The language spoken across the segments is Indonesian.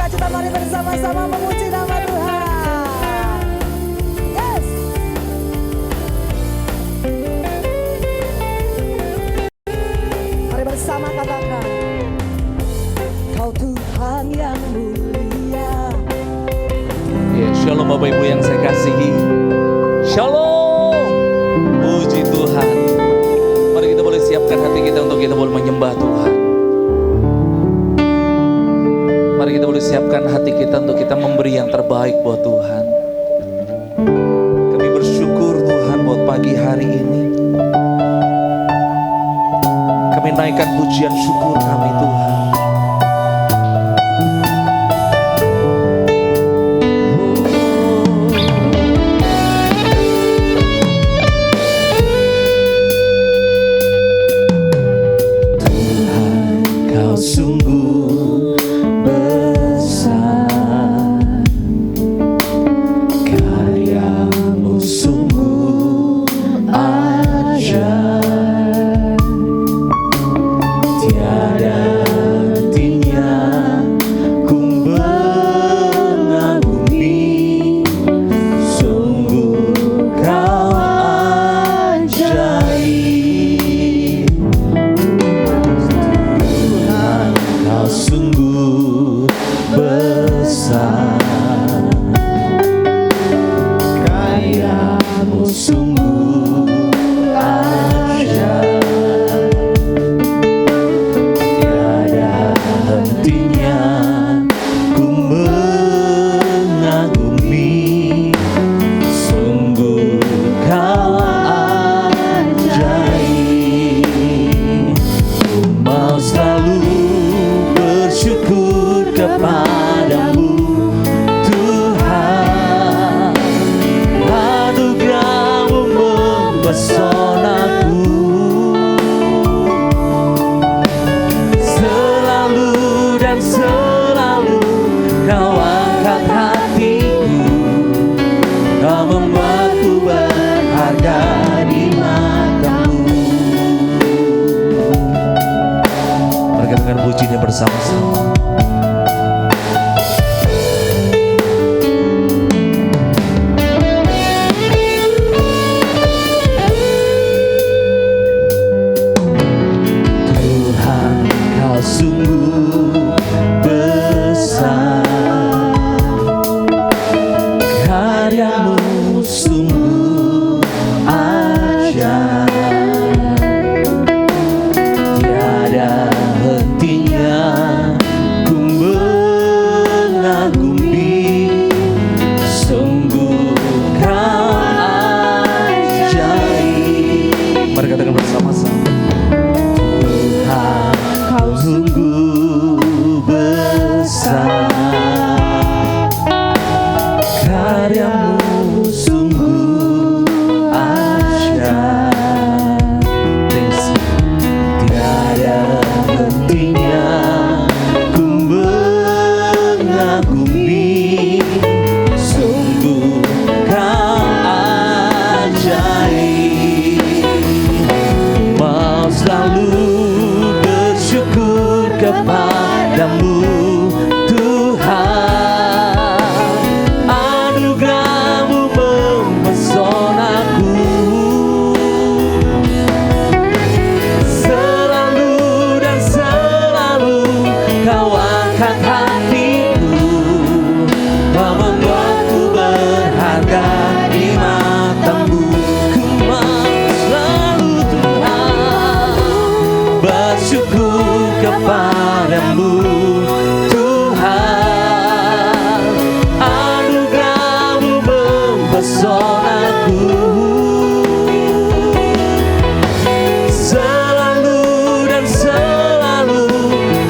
sukacita, mari bersama-sama memuji nama Tuhan. Yes. Mari bersama katakan, Kau Tuhan yang mulia. Ya, shalom Bapak Ibu yang saya kasihi. Shalom. Puji Tuhan. Mari kita boleh siapkan hati kita untuk kita boleh menyembah Tuhan. Mari kita boleh siapkan hati kita untuk kita memberi yang terbaik buat Tuhan. Kami bersyukur Tuhan buat pagi hari ini. Kami naikkan pujian syukur kami Tuhan. Bersama-sama. Tuhan, Kau sungguh besar, karya-Mu sungguh ajaib, tiada hentinya ku mengagumi, sungguh Kau ajaib. Mari katakan bersama-sama. Tuhan, Kau sungguh besar, karya-Mu sungguh ajaib, tiada hentinya ku mengagumi, sungguh Kau ajaib. Mau selalu bersyukur kepadamu Tuhan, anugerah-Mu memesonaku, selalu dan selalu Kau angkat hatiku, Kau membuatku berharga di mata-Mu. Ku mau selalu Tuhan bersyukur kepadamu Tuhan, anugerah-Mu mempesonaku, selalu dan selalu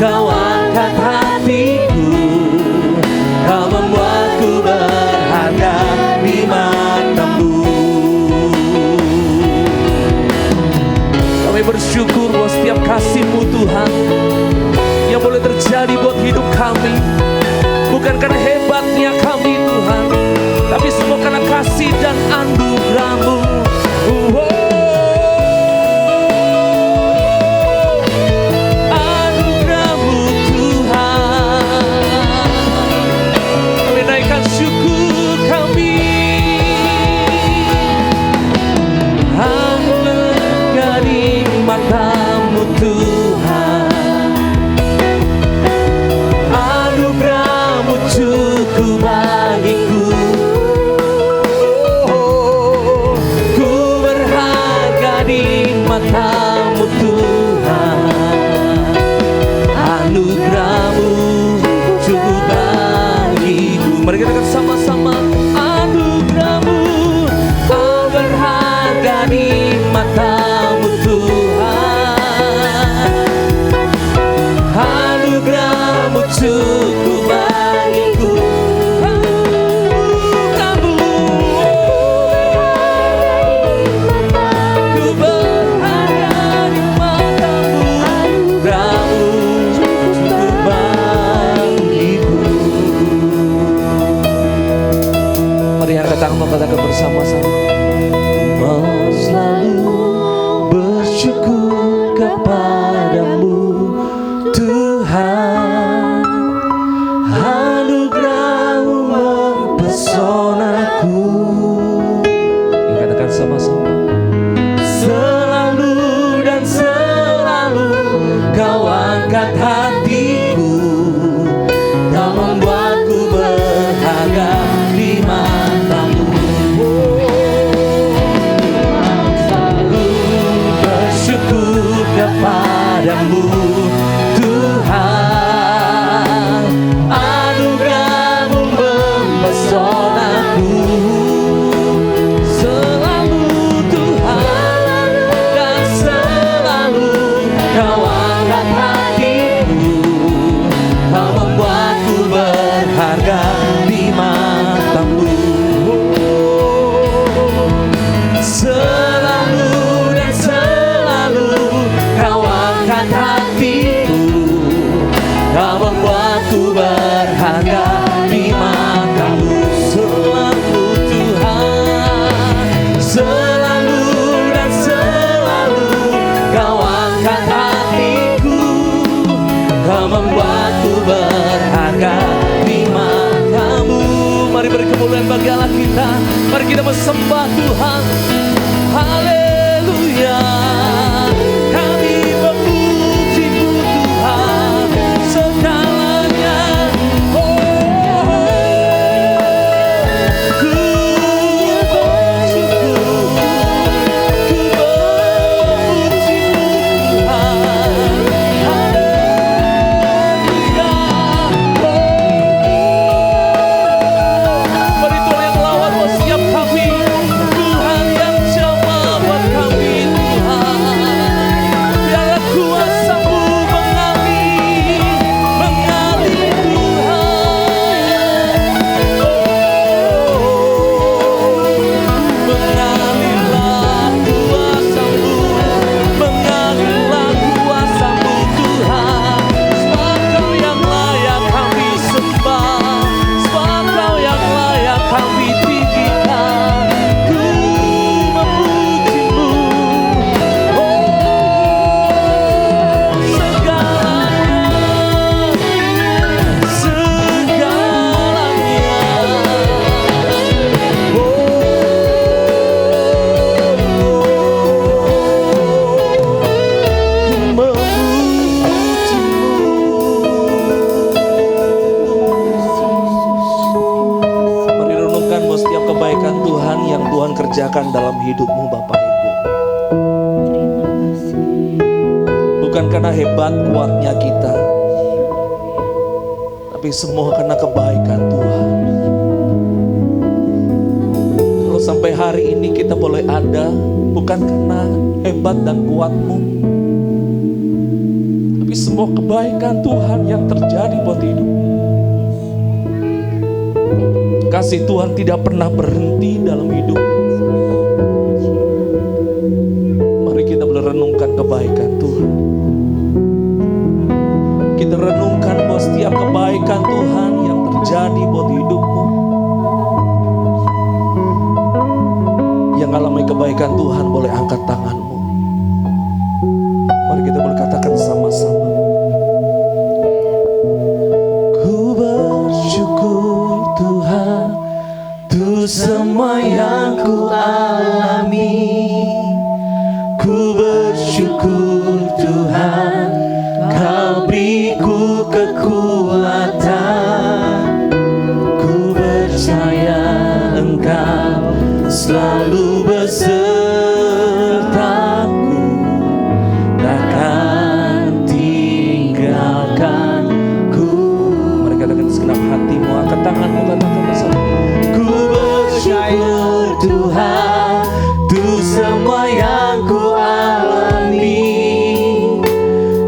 Kau angkat hatiku, Kau membuatku berharga di mata-Mu. Kami bersyukur buat setiap kasih-Mu Tuhan yang boleh terjadi buat hidup kami, bukan karena hebatnya kami Tuhan, tapi semua karena kasih dan anugerah-Mu. Anugerah-Mu Tuhan, Kau membuatku berharga di mata-Mu. Selalu Tuhan, selalu dan selalu Kau angkat hatiku. Kau membuatku berharga di mata-Mu. Mari beri kemuliaan bagi Allah kita. Mari kita bersembah Tuhan. Haleluya. Kami memuji-Mu Tuhan segalanya. Ku bersyukur, ku memuji-Mu Tuhan. Haleluya. Mari Tuhan yang lawan buat setiap kami. Tuhan yang jamah buat kami Tuhan. Biarlah kuasa-Mu mengalir, mengalir Tuhan. Mengalirlah kuasa-Mu, mengalirlah kuasa-Mu Tuhan. Sebab Kau yang layak kami sembah, sebab Kau yang layak kami tinggikan. Ku memuji-Mu, segalanya, Mari renungkan bahwa setiap kebaikan Tuhan yang Tuhan kerjakan dalam hidupmu Bapak Ibu. Bukan karena hebat kuatnya kita, tapi semua karena kebaikan Tuhan. Kalau sampai hari ini kita boleh ada, bukan karena hebat dan kuatmu, tapi semua kebaikan Tuhan yang terjadi buat hidup. Kasih Tuhan tidak pernah berhenti dalam hidup. Mari kita boleh renungkan kebaikan Tuhan. Kita renungkan bahwa setiap kebaikan Tuhan yang terjadi buat hidupmu. Yang alami kebaikan Tuhan boleh angkat tanganmu. Mari kita boleh katakan sama-sama. Ku bersyukur Tuhan, tuh semua yang ku alami. Ku bersyukur Tuhan, Kau beriku kekuatan. Ku percaya Engkau selalu besertaku, takkan tinggalkanku. Mari katakan segenap hatimu, angkat tanganmu, katakan bersama. Ku bersyukur Tuhan, tuh semua yang ku alami.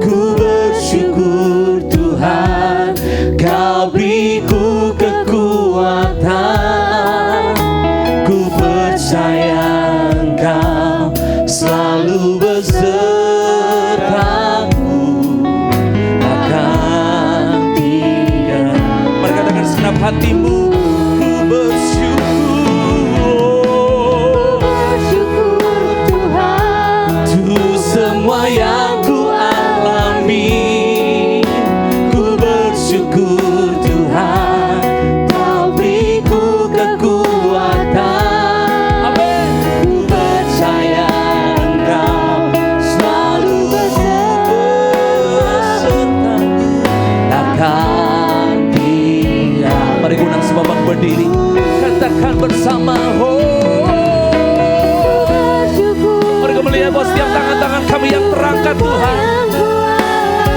Ku bersyukur Tuhan, Kau beriku kekuatan. Ku percaya Engkau selalu besertaku, takkan tinggal. Mari katakan segenap hatimu. Ku bersyukur Tuhan, tuh semua yang ku alami. Ku bersyukur Tuhan, Kau beriku kekuatan. Amin. Ku percaya Engkau selalu besertaku, takkan tinggal. Mari undang sebabak berdiri, katakan bersama. Mari kami melihat bahwa setiap tangan-tangan kami yang terangkat Tuhan,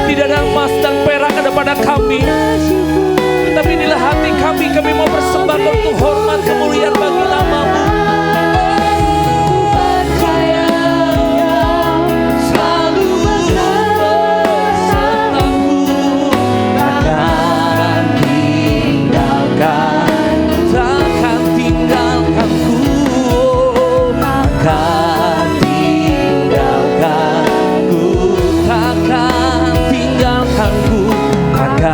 tidak ada emas dan perak ada pada kami, tetapi inilah hati kami. Kami mau persembahkan untuk hormat kemuliaan bagi nama-Mu. Takkan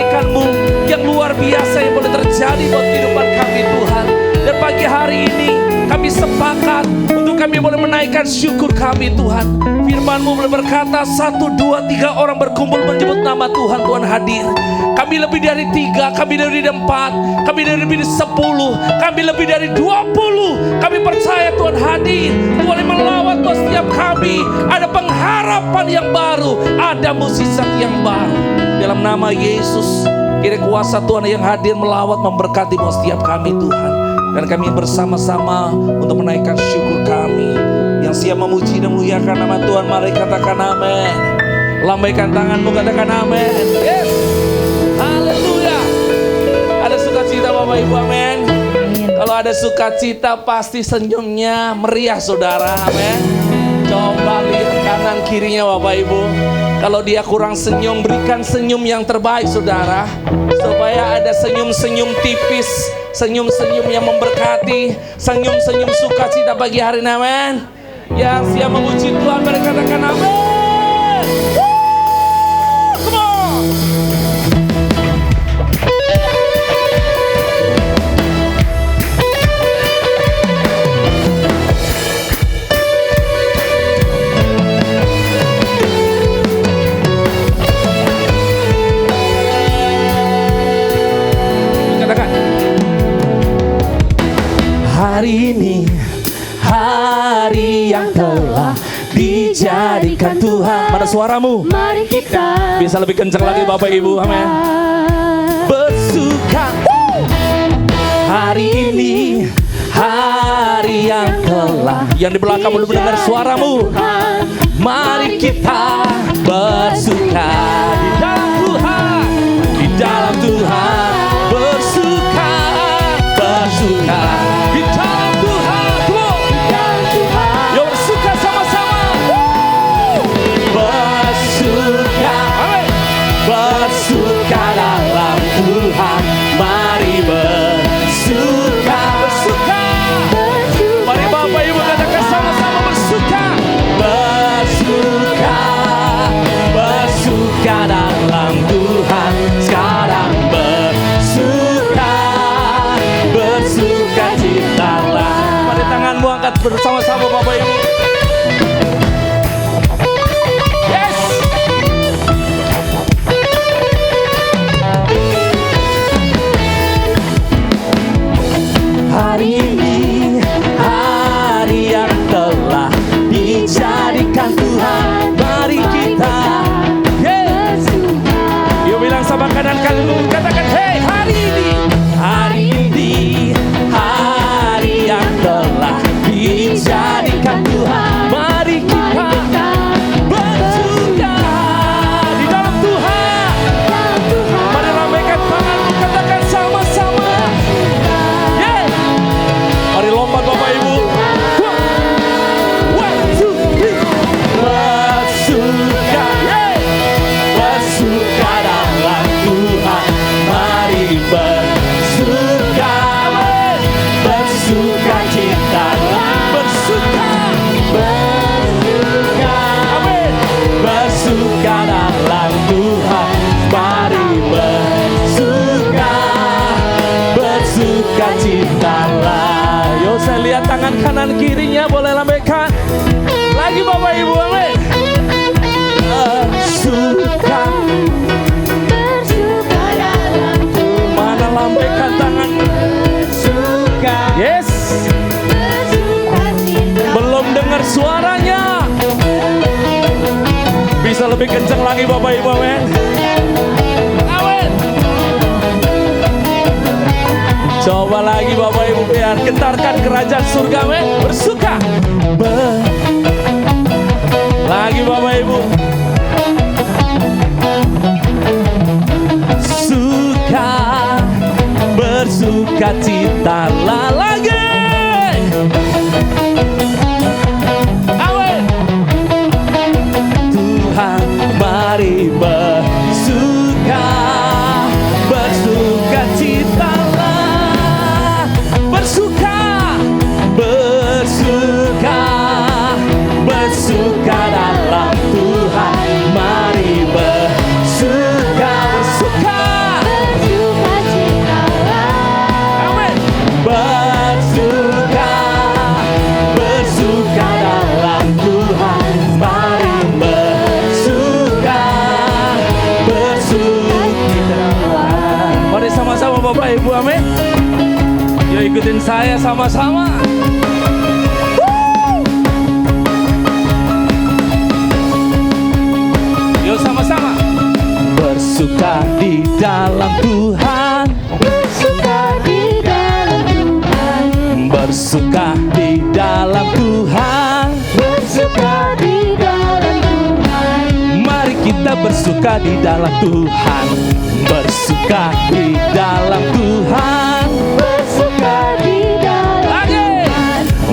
kenaikan-Mu yang luar biasa yang boleh terjadi buat kehidupan kami Tuhan. Dan pagi hari ini kami sepakat untuk kami boleh menaikkan syukur kami Tuhan. Firman-Mu boleh berkata 1, 2, 3 orang berkumpul menyebut nama Tuhan, Tuhan hadir. Kami lebih dari 3, kami dari 4, kami dari lebih dari 10, kami lebih dari 20. Kami percaya Tuhan hadir, Tuhan yang melawat buat setiap kami. Ada pengharapan yang baru, ada mukjizat yang baru. Dalam nama Yesus, kira kuasa Tuhan yang hadir melawat memberkati buat setiap kami Tuhan. Dan kami bersama-sama untuk menaikkan syukur kami. Yang siap memuji dan memuliakan nama Tuhan, mari katakan amin. Lambaikan tanganmu, katakan amin. Yes, haleluya. Ada sukacita Bapak Ibu, amin. Kalau ada sukacita pasti senyumnya meriah saudara, amin. Coba lihat kanan kirinya Bapak Ibu. Kalau dia kurang senyum, berikan senyum yang terbaik saudara. Supaya ada senyum-senyum tipis, senyum-senyum yang memberkati, senyum-senyum sukacita pagi hari ini, amin. Yang siap memuji Tuhan, mari katakan amin. Come on. Hari ini hari yang telah dijadikan Tuhan. Mana suaramu? Mari kita bisa lebih kencang lagi Bapak Ibu, amin. Bersuka. Hari ini hari yang telah. Yang di belakang belum mendengar suaramu. Mari kita bersuka di dalam Tuhan, di dalam Tuhan. Bersuka, bersuka di dalam Tuhan. Yuk bersuka sama-sama. Bersuka, bersuka dalam Tuhan. Mari bersuka, bersuka. Mari Bapak Ibu katakan sama-sama bersuka. Bersuka, bersuka dalam Tuhan. Sekarang bersuka, bersuka citalah. Mari tanganmu angkat bersama-sama Bapak Ibu. Yes. Hari ini hari yang telah dijadikan Tuhan. Mari kita, yeah. Yuk bilang sama kanan kalimu, katakan hey, hari ini hari yang telah dijadikan Tuhan. Mari kita bersuka di dalam Tuhan. Mari lambaikan tanganmu, katakan sama-sama. Yeah. Mari lompat Bapak Ibu. One, two, three. Bersuka, yeah. Bersuka dalam Tuhan. Mari bersuka, bersuka cita, bersuka, bersuka, amin. Bersuka dalam Tuhan. Mari bersuka, bersuka citalah. Yo, saya lihat tangan kanan kirinya boleh lambaikan lagi Bapak Ibu, amin. Bersuka, bersuka dalam Tuhan. mana lambaikan tangan? Bersuka, Yes. bersuka cita. Belum dengar suaranya. Bisa lebih kencang lagi Bapak Ibu, amin. Amin. Coba lagi Bapak Ibu, biar getarkan kerajaan surga, amin. Bersuka. Lagi Bapak Ibu. Suka, bersuka cita lagi. Amin. Tuhan, mari bersuka, bersuka citalah. Bersuka, bersuka, bersuka dalam Tuhan. Mari bersuka, bersuka, Ayo ikutin saya sama-sama. Yuk sama-sama. Bersuka di dalam Tuhan, bersuka di dalam Tuhan, bersuka di dalam Tuhan, bersuka di dalam Tuhan. Mari kita bersuka di dalam Tuhan, bersuka di dalam Tuhan, Bersuka di dalam lagi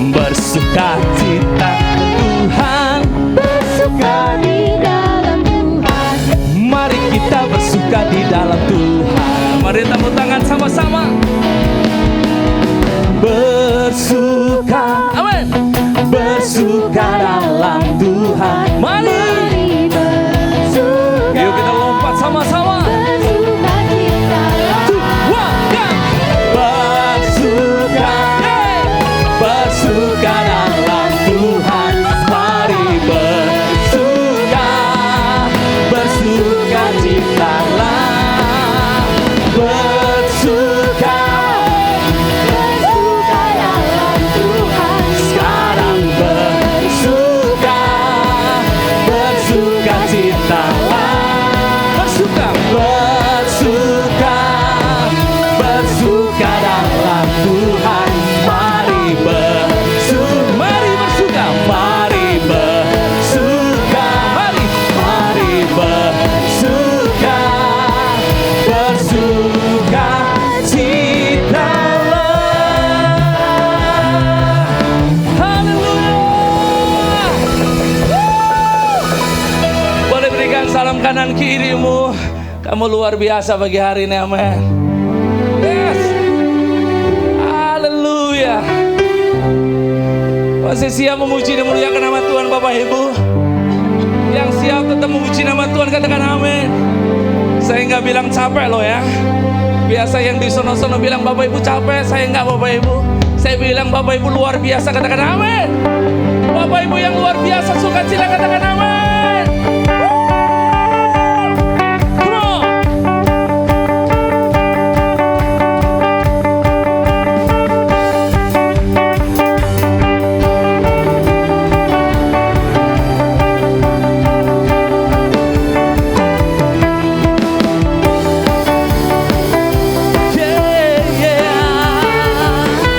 bersuka cita Tuhan. bersuka di dalam Tuhan. Mari kita bersuka di dalam Tuhan. Mari tepuk tangan sama-sama. Bersuka, amin. Bersuka dalam Tuhan. Mari, Bersuka, yuk kita lompat sama-sama. bersuka cita. Bersuka, bersuka dalam Tuhan. Mari bersuka, bersuka citalah. Bersuka, Bersuka dalam Tuhan. sekarang bersuka, bersuka citalah. Bersuka, bersuka, bersuka dalam Tuhan. Mari bersuka, mari bersuka, mari bersuka, mari bersuka, bersuka citalah. Haleluya. Boleh berikan salam kanan kirimu. Kamu luar biasa bagi hari ini, amin. Yes. Haleluya. Masih siap memuji dan memuliakan nama Tuhan, Bapak Ibu? Yang siap tetap memuji nama Tuhan, katakan amin. Saya nggak bilang capek loh ya. Biasa yang di sono-sono bilang Bapak Ibu capek, saya nggak, Bapak Ibu. Saya bilang Bapak Ibu luar biasa, katakan amin. Bapak Ibu yang luar biasa sukacita, katakan amin. Come on.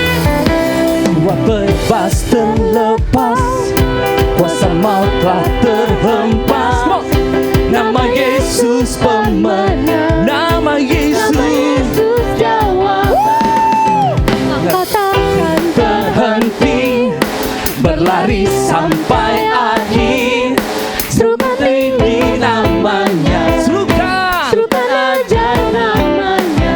Jiwa bebas terlepas, kuasa maut telah terhempas. Nama Yesus pemenang, nama Yesus Yesus jawaban. Engkau takkan terhenti, berlari sampai akhir. Serukan tinggi namanya, serukan aja namanya.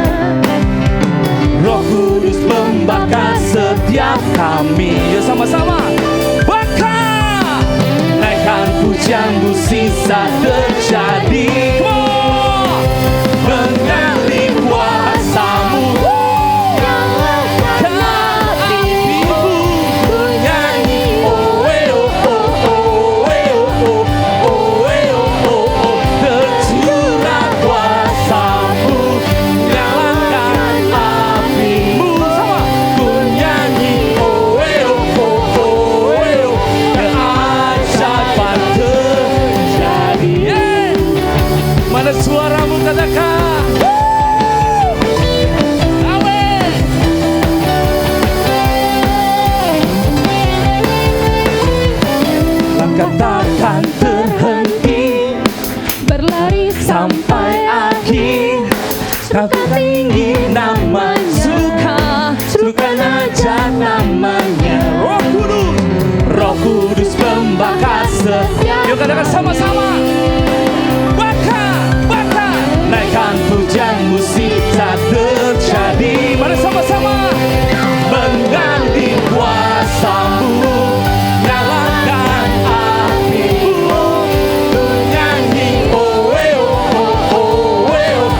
Roh Kudus membakar setiap kami. Yuk sama-sama. Bakar, naikkan pujianmu sisa terjadi. Mengalir kuasamu, nyalakan apimu. Bernyanyi, oh eh oh oh oh eh oh oh oh eh oh oh oh. Tercurah kuasamu, nyalakan apimu. Sama, bernyanyi, oh eh oh oh oh eh oh. Keajaiban terjadi. Mana suaramu, katakan. Amin. Langkah takkan terhenti, Berlari sampai akhir. Serukan tinggi namanya, serukan aja namanya. Roh Kudus membakar setiap. Yuk katakan sama-sama. Bakar, bakar, naikkan pujianmu sisa terjadi. Mari sama-sama. Mengganti kuasamu, nyalakan apimu. Nyanyi, oh eh oh oh oh eh oh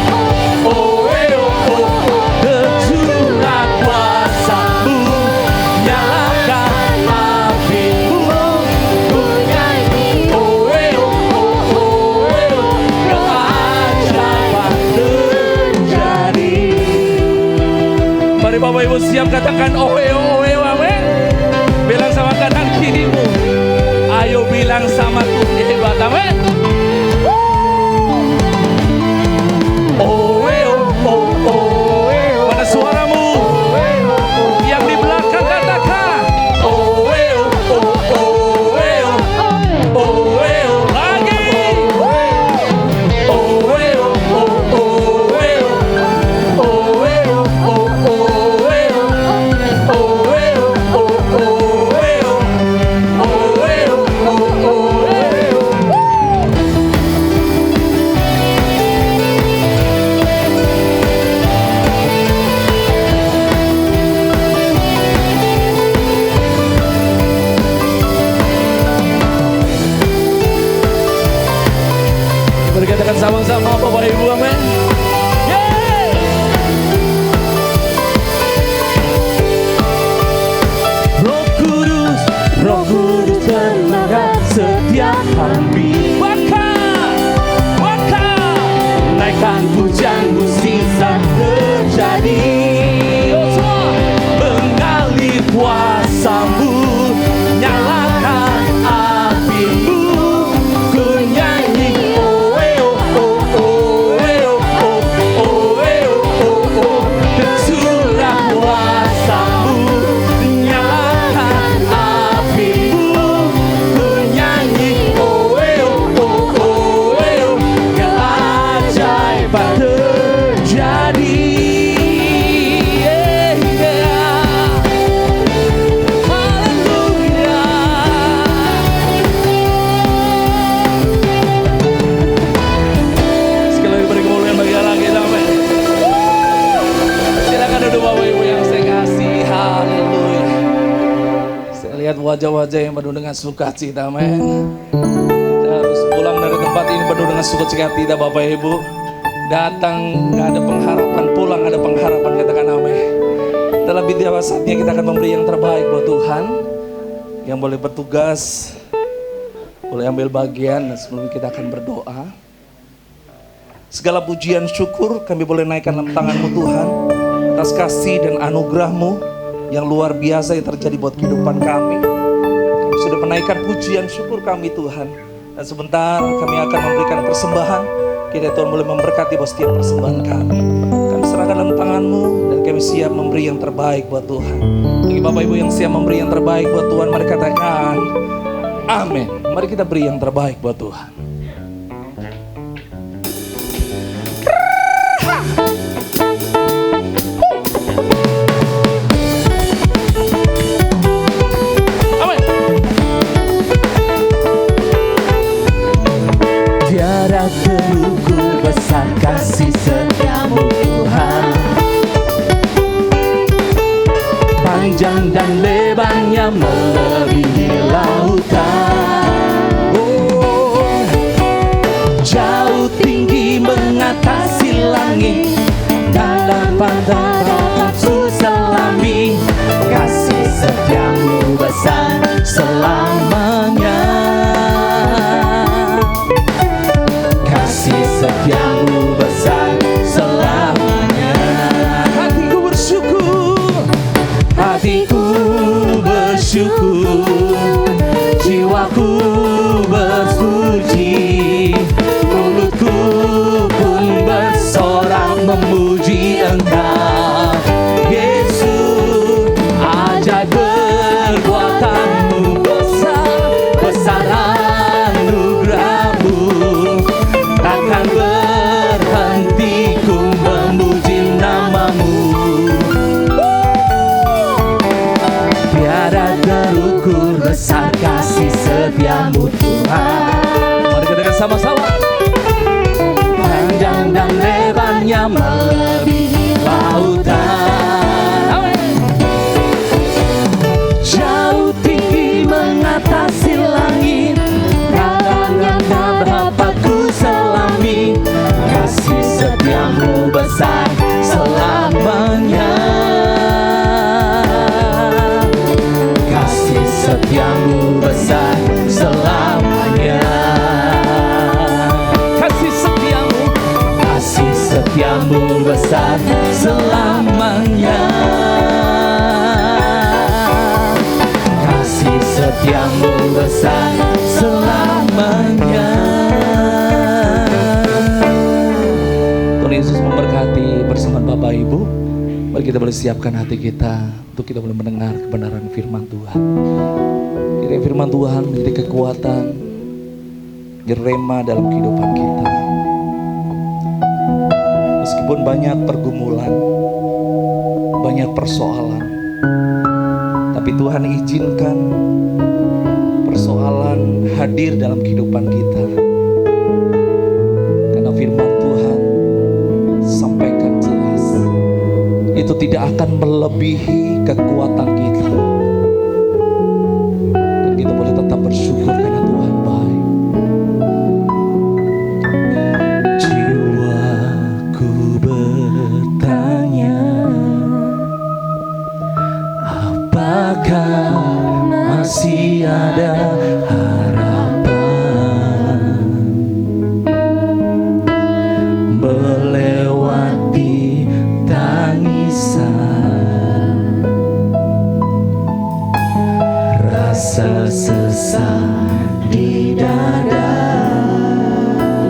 oh eh oh oh. Tercurah kuasamu, nyalakan apimu. Nyanyi, oh eh oh siap katakan oheo, amin. Bilang sama kanan kirimu, ayo bilang sama Tuhan hebat, amin. Mana suaramu? Yang di belakang katakan lagi. Berkatakan sama-sama Bapak Ibu, amin. Roh Kudus bergerak setiap hari. Maka naikkan pujian mukjizat terjadi. Mengalir kuasamu, nyalakan apimu, ku nyanyi tercurah kuasamu, nyalakan apimu, ku nyanyi keajaiban terjadi. Sekali lagi beri kemuliaan bagi Allah kita, amin. Silakan duduk Bapak Ibu yang saya kasih, haleluya. Saya lihat wajah-wajah yang penuh dengan sukacita, amin. Kita harus pulang dari tempat ini penuh dengan sukacita, Bapak Ibu. Datang gak ada pengharapan, pulang ada pengharapan, katakan amin. Dalam bidiawa saatnya kita akan memberi yang terbaik buat Tuhan. Yang boleh bertugas, boleh ambil bagian, dan sebelum kita akan berdoa. Segala pujian syukur kami boleh naikkan dalam tangan-Mu Tuhan, atas kasih dan anugerah-Mu yang luar biasa yang terjadi buat kehidupan kami. Kami sudah menaikkan pujian syukur kami Tuhan. Dan sebentar kami akan memberikan persembahan. Kiranya Tuhan boleh memberkati buat setiap persembahan kami. Kami serahkan dalam tangan-Mu dan kami siap memberi yang terbaik buat Tuhan. Bagi Bapak Ibu yang siap memberi yang terbaik buat Tuhan, mari katakan amin. Mari kita beri yang terbaik buat Tuhan. Amin. Tiada terukur besar kasih setiamu Tuhan, panjang dan lebarnya melebihi lautan. Oh, jauh tinggi mengatasi langit, dalam pandang ku selami, kasih setiamu besar selamanya. Kasih setiamu besar selamanya. Hatiku bersyukur, hatiku bersyukur, jiwaku berpuji, mulutku pun bersorak memuji Engkau. Yesus, ajaib perbuatan-Mu besar, besar anugerah-Mu, takkan berhenti ku memuji nama-Mu. Tiada terukur besar kasih setiamu Tuhan. Mari kita dengar sama-sama. Panjang dan lebarnya melebihi lautan. Amin. Jauh tinggi mengatasi langit, kadang-kadang berapa ku selami, kasih setiamu besar selamanya. Kasih setiamu besar selamanya. yang besar selamanya. Tuhan Yesus memberkati bersama Bapak Ibu. Mari kita boleh siapkan hati kita untuk kita boleh mendengar kebenaran firman Tuhan. Kiranya firman Tuhan menjadi kekuatan, rema dalam kehidupan kita. Meskipun banyak pergumulan, banyak persoalan, tapi Tuhan izinkan persoalan hadir dalam kehidupan kita. Karena firman Tuhan sampaikan jelas, itu tidak akan melebihi kekuatan kita. Dan kita boleh tetap bersyukur karena Tuhan baik. Jiwaku bertanya, apakah masih ada harapan melewati tangisan, rasa sesak di dada.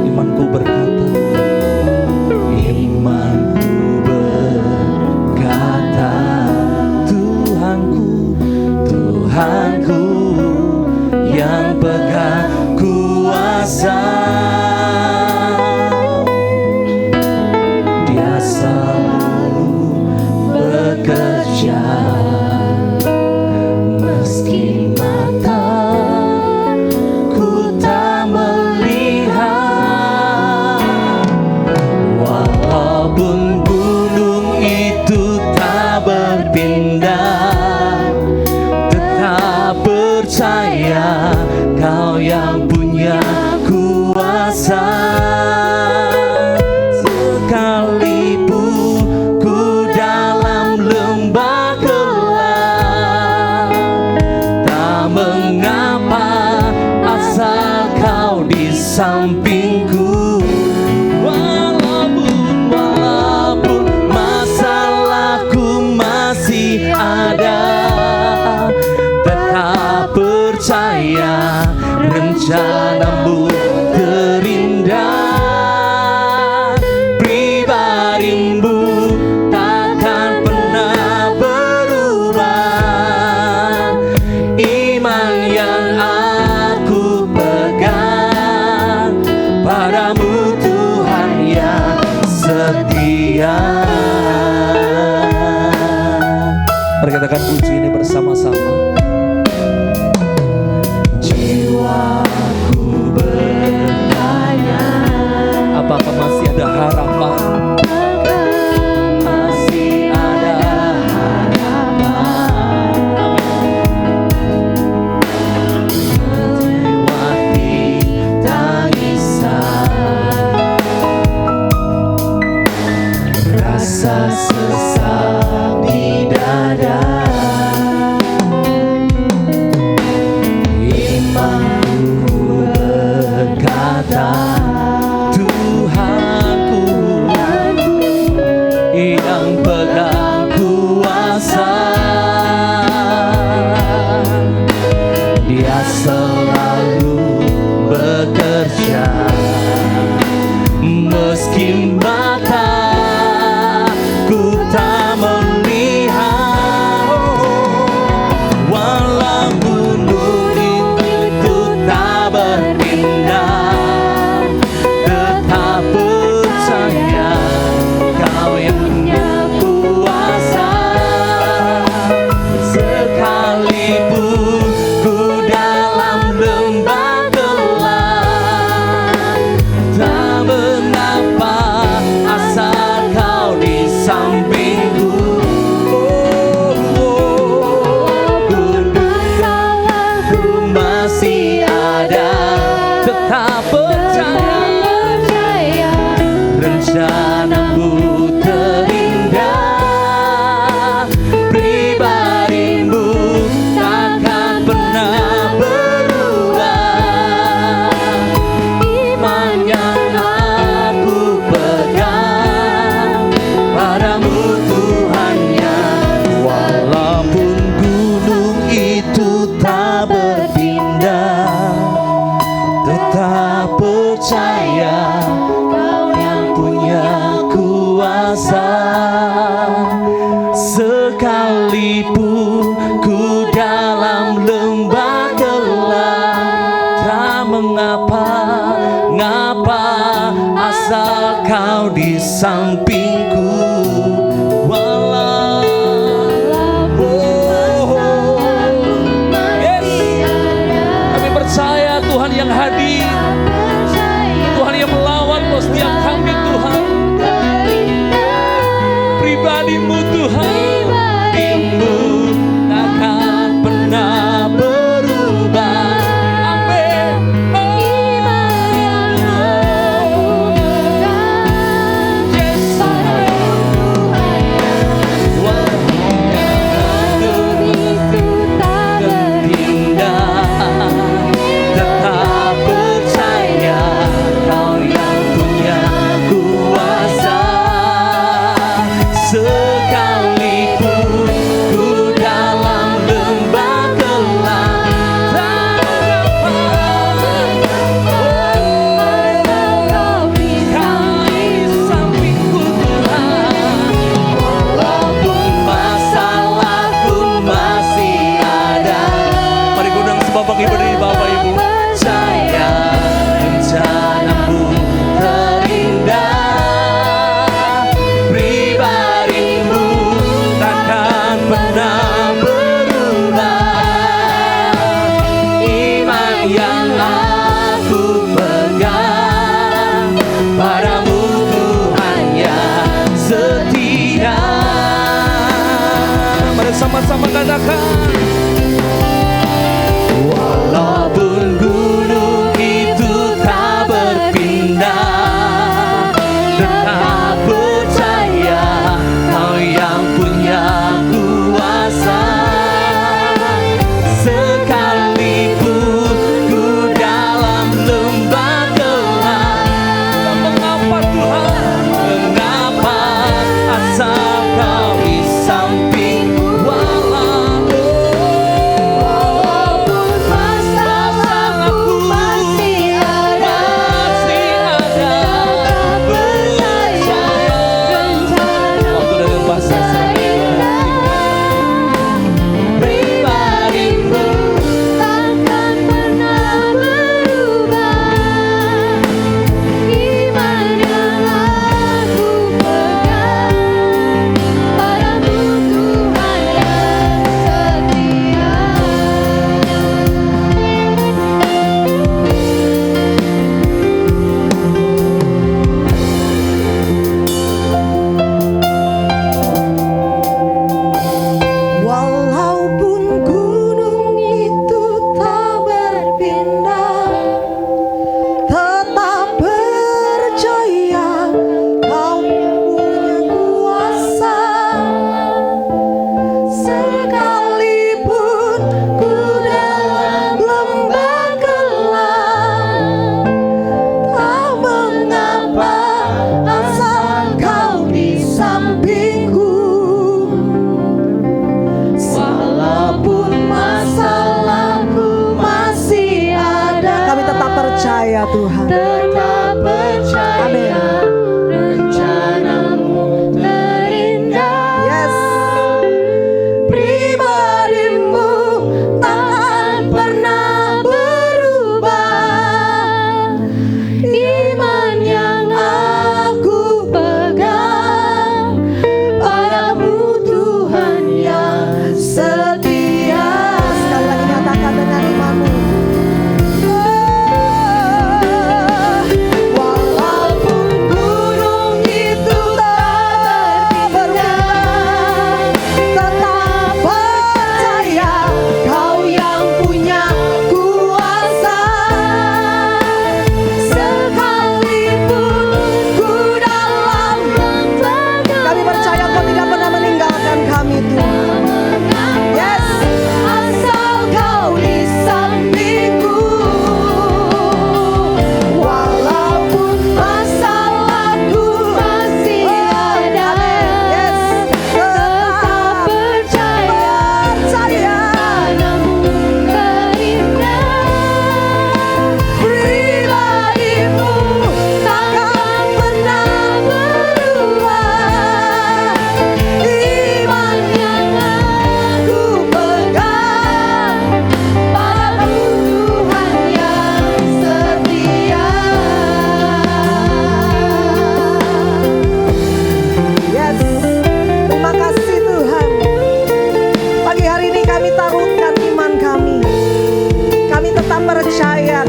Imanku berkata, imanku berkata, Tuhanku, Tuhanku yang pegang kuasa. Dia selalu bekerja meski mataku tak melihat. Walaupun gunung itu tak berpindah, tetap percaya Kau yang punya kuasa. Sekalipun ku dalam lembah gelap, tak mengapa asal Kau di sampingku. Walaupun masalahku masih ada, tetap percaya rencanamu terindah. Pribadimu takkan pernah berubah. Iman yang aku pegang padamu, Tuhan yang setia. Mari katakan puji ini bersama-sama. Jiwaku bertanya, apakah masih ada harapan? Masih ada harapan. Melewati tangisan, rasa sesak di dada. Imanku berkata, Tuhanku yang pegang kuasa. Dia selalu bekerja meski mataku tak melihat. Walau gunung itu tak berpindah, tetap percaya Kau yang punya kuasa. Sekalipun ku dalam lembah gelap, tak mengapa asal Kau di sampingku. Gunungku masih ada, tetap percaya rencanamu terindah. Pribadimu takkan pernah berubah. Iman yang aku pegang padamu, Tuhan yang walaupun gunung itu tak berpindah, percaya Kau yang punya kuasa. Sekalipun ku dalam lembah gelap, tak mengapa asal Kau di sampingku. Kami percaya Tuhan yang hadir, Tuhan yang melawat setiap kami Tuhan. Pribadi-Mu Tuhan, Dirimu takkan pernah berubah. Amin. Tetap percaya Kau yang punya kuasa. Sekalipun ku dalam lembah gelap, tak mengapa Kau di sampingku Tuhan. Walaupun masalahku masih ada. Mari undang semua bagi berdiri Bapak Ibu. Percaya rencana-Mu terindah. Pribadi-Mu takkan pernah berubah. Iman yang aku pegang padamu Tuhan yang setia. Mari sama-sama katakan. Walaupun gunung itu tak berpindah, tetap percaya Kau yang punya kuasa. Sekalipun ku dalam lembah gelap, tak mengapa Tuhan, mengapa asal Kau di sampingku. Walaupun masalahku masih ada, percaya waktu dengan bahasa pribadi-Mu takkan pernah berubah. Iman yang aku pegang padamu Tuhan yang setia. Walaupun gunung itu tak berpindah, tetap percaya Kau punya kuasa. Sekalipun ku dalam lembah gelap, tak mengapa asal Kau di sampingku. Walaupun masalahku masih ada, kami tetap percaya Tuhan. Tetap percaya rencana-Mu terindah. Yes. Pribadi-Mu takkan pernah berubah. Iman yang Aku pegang padamu Tuhan yang setia. Sekali lagi nyatakan dengan imanmu.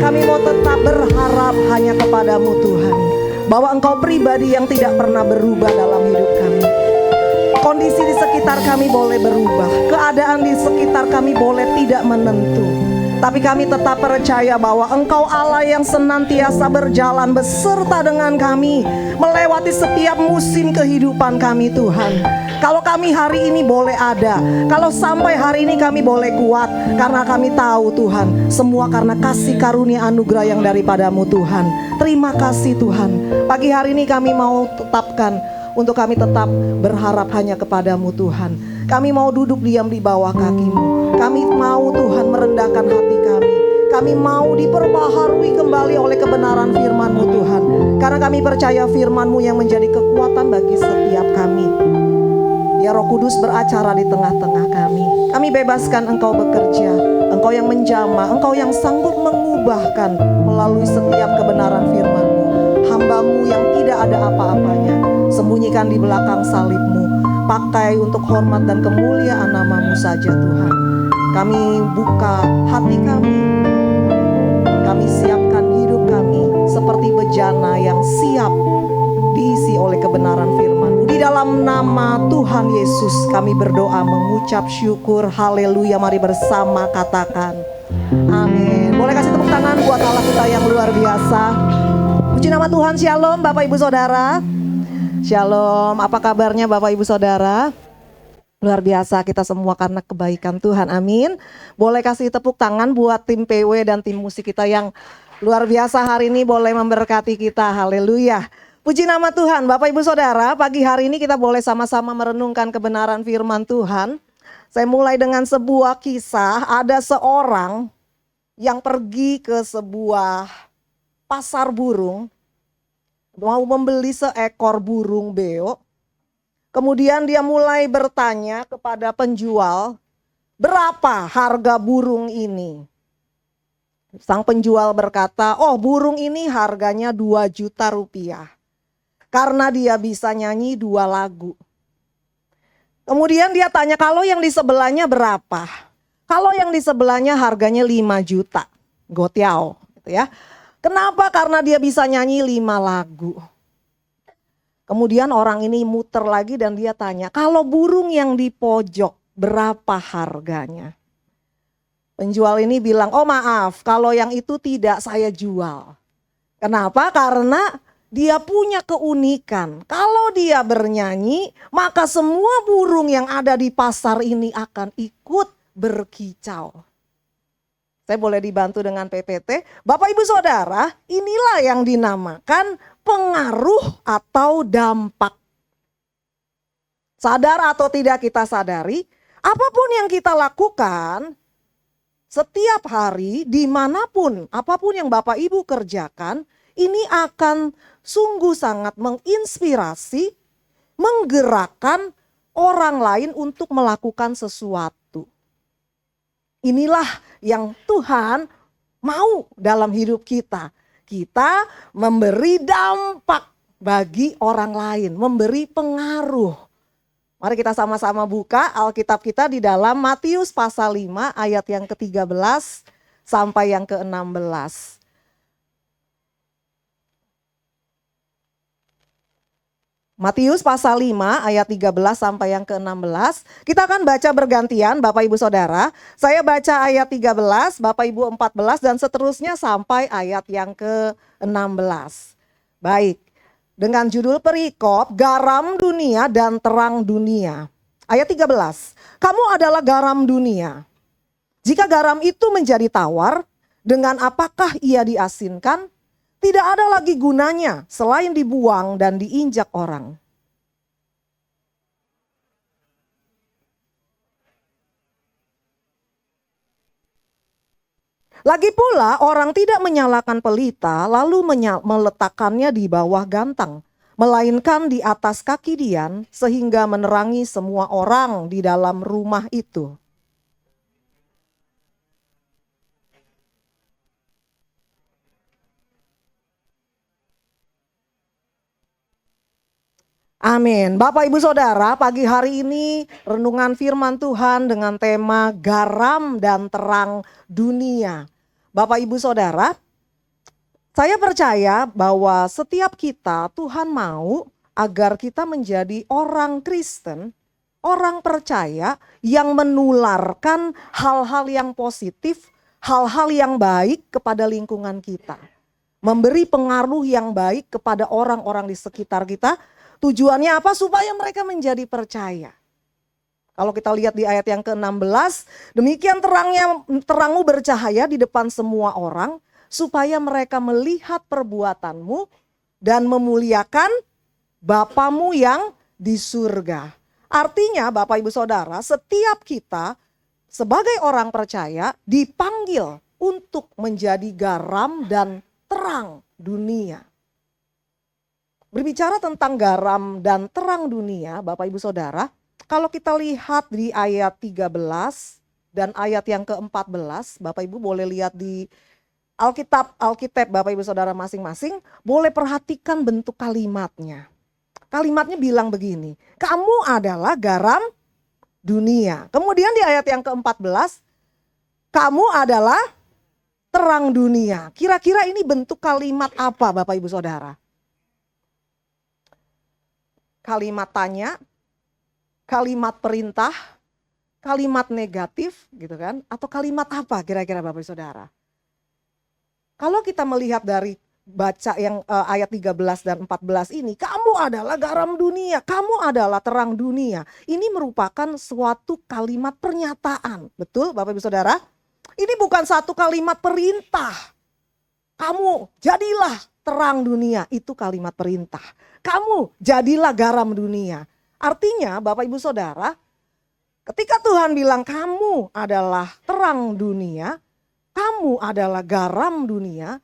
Kami mau tetap berharap hanya kepadamu Tuhan, bahwa Engkau pribadi yang tidak pernah berubah dalam hidup kami. Kondisi di sekitar kami boleh berubah, keadaan di sekitar kami boleh tidak menentu, tapi kami tetap percaya bahwa Engkau Allah yang senantiasa berjalan beserta dengan kami, melewati setiap musim kehidupan kami Tuhan. Kalau kami hari ini boleh ada, kalau sampai hari ini kami boleh kuat, karena kami tahu Tuhan, semua karena kasih karunia anugerah yang daripadamu Tuhan. Terima kasih Tuhan. Pagi hari ini kami mau tetapkan untuk kami tetap berharap hanya kepadamu Tuhan. Kami mau duduk diam di bawah kakimu. Kami mau Tuhan merendahkan hati kami. Kami mau diperbaharui kembali oleh kebenaran firman-Mu Tuhan. Karena kami percaya firman-Mu yang menjadi kekuatan bagi setiap kami. Ya Roh Kudus beracara di tengah-tengah kami. Kami bebaskan Engkau bekerja. Engkau yang menjamah, Engkau yang sanggup mengubahkan melalui setiap kebenaran firman-Mu. Hamba-Mu yang tidak ada apa-apanya, sembunyikan di belakang salib-Mu. Pakai untuk hormat dan kemuliaan nama-Mu saja Tuhan. Kami buka hati kami. Kami siapkan hidup kami seperti bejana yang siap diisi oleh kebenaran firman-Mu. Di dalam nama Tuhan Yesus kami berdoa mengucap syukur. Haleluya, mari bersama katakan amin. Boleh kasih tepuk tangan buat Allah kita yang luar biasa. Puji nama Tuhan. Shalom Bapak Ibu Saudara. Shalom, apa kabarnya Bapak Ibu Saudara? Luar biasa kita semua karena kebaikan Tuhan, amin. Boleh kasih tepuk tangan buat tim PW dan tim musik kita yang luar biasa hari ini boleh memberkati kita, haleluya. Puji nama Tuhan. Bapak Ibu Saudara, pagi hari ini kita boleh sama-sama merenungkan kebenaran firman Tuhan. Saya mulai dengan sebuah kisah, ada seorang yang pergi ke sebuah pasar burung, mau membeli seekor burung beo. Kemudian dia mulai bertanya kepada penjual, berapa harga burung ini? Sang penjual berkata, oh burung ini harganya 2 juta rupiah. Karena dia bisa nyanyi 2 lagu. Kemudian dia tanya, kalau yang di sebelahnya berapa? Kalau yang di sebelahnya harganya 5 juta. Gotiao gitu ya. Kenapa? Karena dia bisa nyanyi 5 lagu. Kemudian orang ini muter lagi dan dia tanya, kalau burung yang di pojok berapa harganya? Penjual ini bilang, oh maaf, kalau yang itu tidak saya jual. Kenapa? Karena dia punya keunikan. Kalau dia bernyanyi, maka semua burung yang ada di pasar ini akan ikut berkicau. Saya boleh dibantu dengan PPT. Bapak Ibu Saudara, inilah yang dinamakan pengaruh atau dampak. Sadar atau tidak kita sadari, apapun yang kita lakukan setiap hari, dimanapun, apapun yang Bapak Ibu kerjakan, ini akan sungguh sangat menginspirasi, menggerakkan orang lain untuk melakukan sesuatu. Inilah yang Tuhan mau dalam hidup kita. Kita memberi dampak bagi orang lain, memberi pengaruh. Mari kita sama-sama buka Alkitab kita di dalam Matius pasal 5 ayat yang ke-13 sampai yang ke-16. Matius pasal 5 ayat 13 sampai yang ke-16. Kita akan baca bergantian Bapak Ibu Saudara. Saya baca ayat 13, Bapak Ibu 14 dan seterusnya sampai ayat yang ke-16. Baik, dengan judul perikop garam dunia dan terang dunia. Ayat 13, kamu adalah garam dunia. Jika garam itu menjadi tawar, dengan apakah ia diasinkan? Tidak ada lagi gunanya selain dibuang dan diinjak orang. Lagi pula orang tidak menyalakan pelita lalu meletakkannya di bawah gantang, melainkan di atas kaki dian sehingga menerangi semua orang di dalam rumah itu. Amin. Bapak Ibu Saudara, pagi hari ini renungan firman Tuhan dengan tema garam dan terang dunia. Bapak Ibu Saudara, Saya percaya bahwa setiap kita Tuhan mau agar kita menjadi orang Kristen, orang percaya yang menularkan hal-hal yang positif, hal-hal yang baik kepada lingkungan kita. Memberi pengaruh yang baik kepada orang-orang di sekitar kita. Tujuannya apa? Supaya mereka menjadi percaya. Kalau kita lihat di ayat yang ke-16, demikian terangmu bercahaya di depan semua orang, supaya mereka melihat perbuatanmu dan memuliakan Bapamu yang di surga. Artinya Bapak Ibu Saudara, setiap kita sebagai orang percaya dipanggil untuk menjadi garam dan terang dunia. Berbicara tentang garam dan terang dunia, Bapak Ibu Saudara, kalau kita lihat di ayat 13 dan ayat yang ke-14, Bapak Ibu boleh lihat di Alkitab Bapak Ibu Saudara masing-masing, boleh perhatikan bentuk kalimatnya. Kalimatnya bilang begini, kamu adalah garam dunia. Kemudian di ayat yang ke-14, kamu adalah terang dunia. Kira-kira ini bentuk kalimat apa Bapak Ibu Saudara? Kalimat tanya, kalimat perintah, kalimat negatif gitu kan? Atau kalimat apa kira-kira Bapak Ibu Saudara? Kalau kita melihat dari baca yang ayat 13 dan 14 ini, kamu adalah garam dunia, kamu adalah terang dunia. Ini merupakan suatu kalimat pernyataan. Betul Bapak Ibu Saudara? Ini bukan satu kalimat perintah. Kamu jadilah terang dunia, itu kalimat perintah. Kamu jadilah garam dunia. Artinya Bapak Ibu Saudara, ketika Tuhan bilang kamu adalah terang dunia, kamu adalah garam dunia,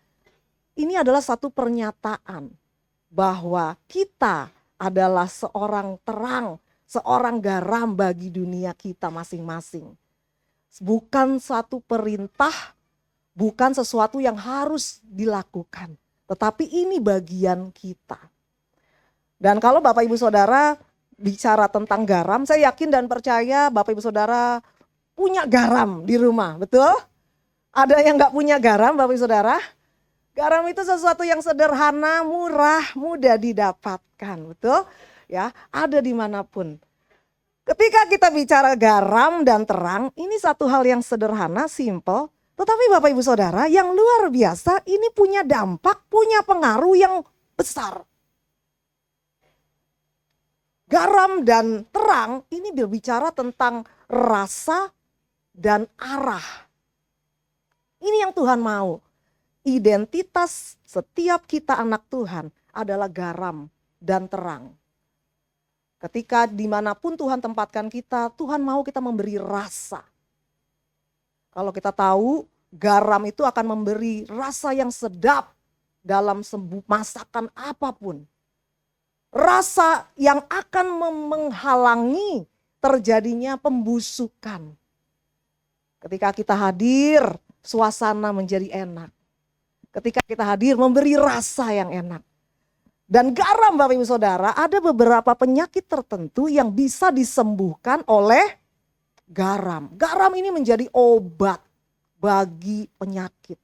ini adalah satu pernyataan bahwa kita adalah seorang terang, seorang garam bagi dunia kita masing-masing. Bukan satu perintah, bukan sesuatu yang harus dilakukan, tetapi ini bagian kita. Dan kalau Bapak Ibu Saudara bicara tentang garam, saya yakin dan percaya Bapak Ibu Saudara punya garam di rumah, betul? Ada yang gak punya garam Bapak Ibu Saudara? Garam itu sesuatu yang sederhana, murah, mudah didapatkan, betul? Ya, ada dimanapun. Ketika kita bicara garam dan terang, ini satu hal yang sederhana, simple. Tetapi Bapak Ibu Saudara, yang luar biasa ini punya dampak, punya pengaruh yang besar. Garam dan terang ini berbicara tentang rasa dan arah. Ini yang Tuhan mau. Identitas setiap kita anak Tuhan adalah garam dan terang. Ketika dimanapun Tuhan tempatkan kita, Tuhan mau kita memberi rasa. Kalau kita tahu garam itu akan memberi rasa yang sedap dalam masakan apapun. Rasa yang akan menghalangi terjadinya pembusukan. Ketika kita hadir, suasana menjadi enak. Ketika kita hadir, memberi rasa yang enak. Dan garam Bapak Ibu Saudara, ada beberapa penyakit tertentu yang bisa disembuhkan oleh garam. Garam ini menjadi obat bagi penyakit.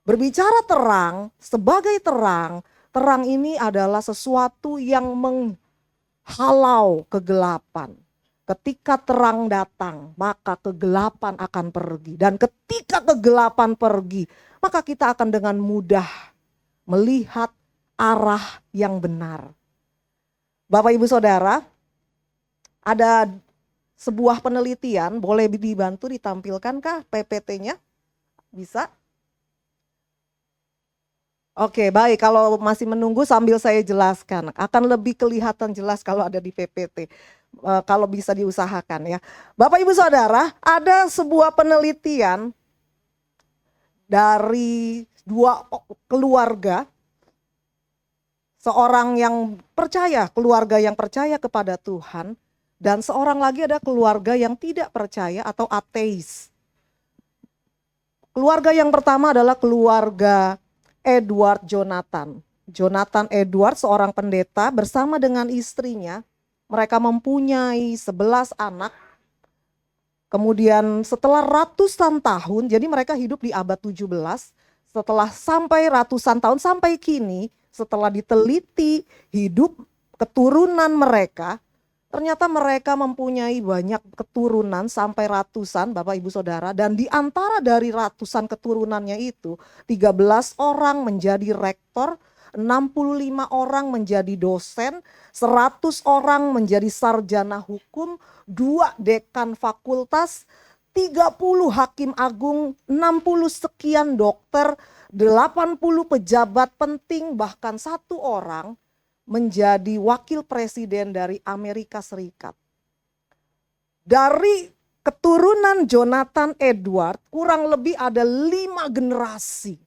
Berbicara terang, sebagai terang, terang ini adalah sesuatu yang menghalau kegelapan. Ketika terang datang, maka kegelapan akan pergi. Dan ketika kegelapan pergi, maka kita akan dengan mudah melihat arah yang benar. Bapak Ibu Saudara, ada sebuah penelitian, boleh dibantu ditampilkankah PPT-nya? Bisa? Oke, baik, kalau masih menunggu sambil saya jelaskan. Akan lebih kelihatan jelas kalau ada di PPT. Kalau bisa diusahakan ya. Bapak Ibu Saudara, ada sebuah penelitian dari dua keluarga. Seorang yang percaya, keluarga yang percaya kepada Tuhan. Dan seorang lagi ada keluarga yang tidak percaya atau ateis. Keluarga yang pertama adalah keluarga Edward Jonathan. Jonathan Edward seorang pendeta bersama dengan istrinya. Mereka mempunyai 11 anak. Kemudian setelah ratusan tahun, jadi mereka hidup di abad 17. setelah sampai ratusan tahun sampai kini, setelah diteliti hidup keturunan mereka, ternyata mereka mempunyai banyak keturunan sampai ratusan Bapak Ibu Saudara. Dan di antara dari ratusan keturunannya itu 13 orang menjadi rektor, 65 orang menjadi dosen, 100 orang menjadi sarjana hukum, 2 dekan fakultas, 30 hakim agung, 60 sekian dokter, 80 pejabat penting, bahkan 1 orang menjadi wakil presiden dari Amerika Serikat. Dari keturunan Jonathan Edward kurang lebih ada 5 generasi.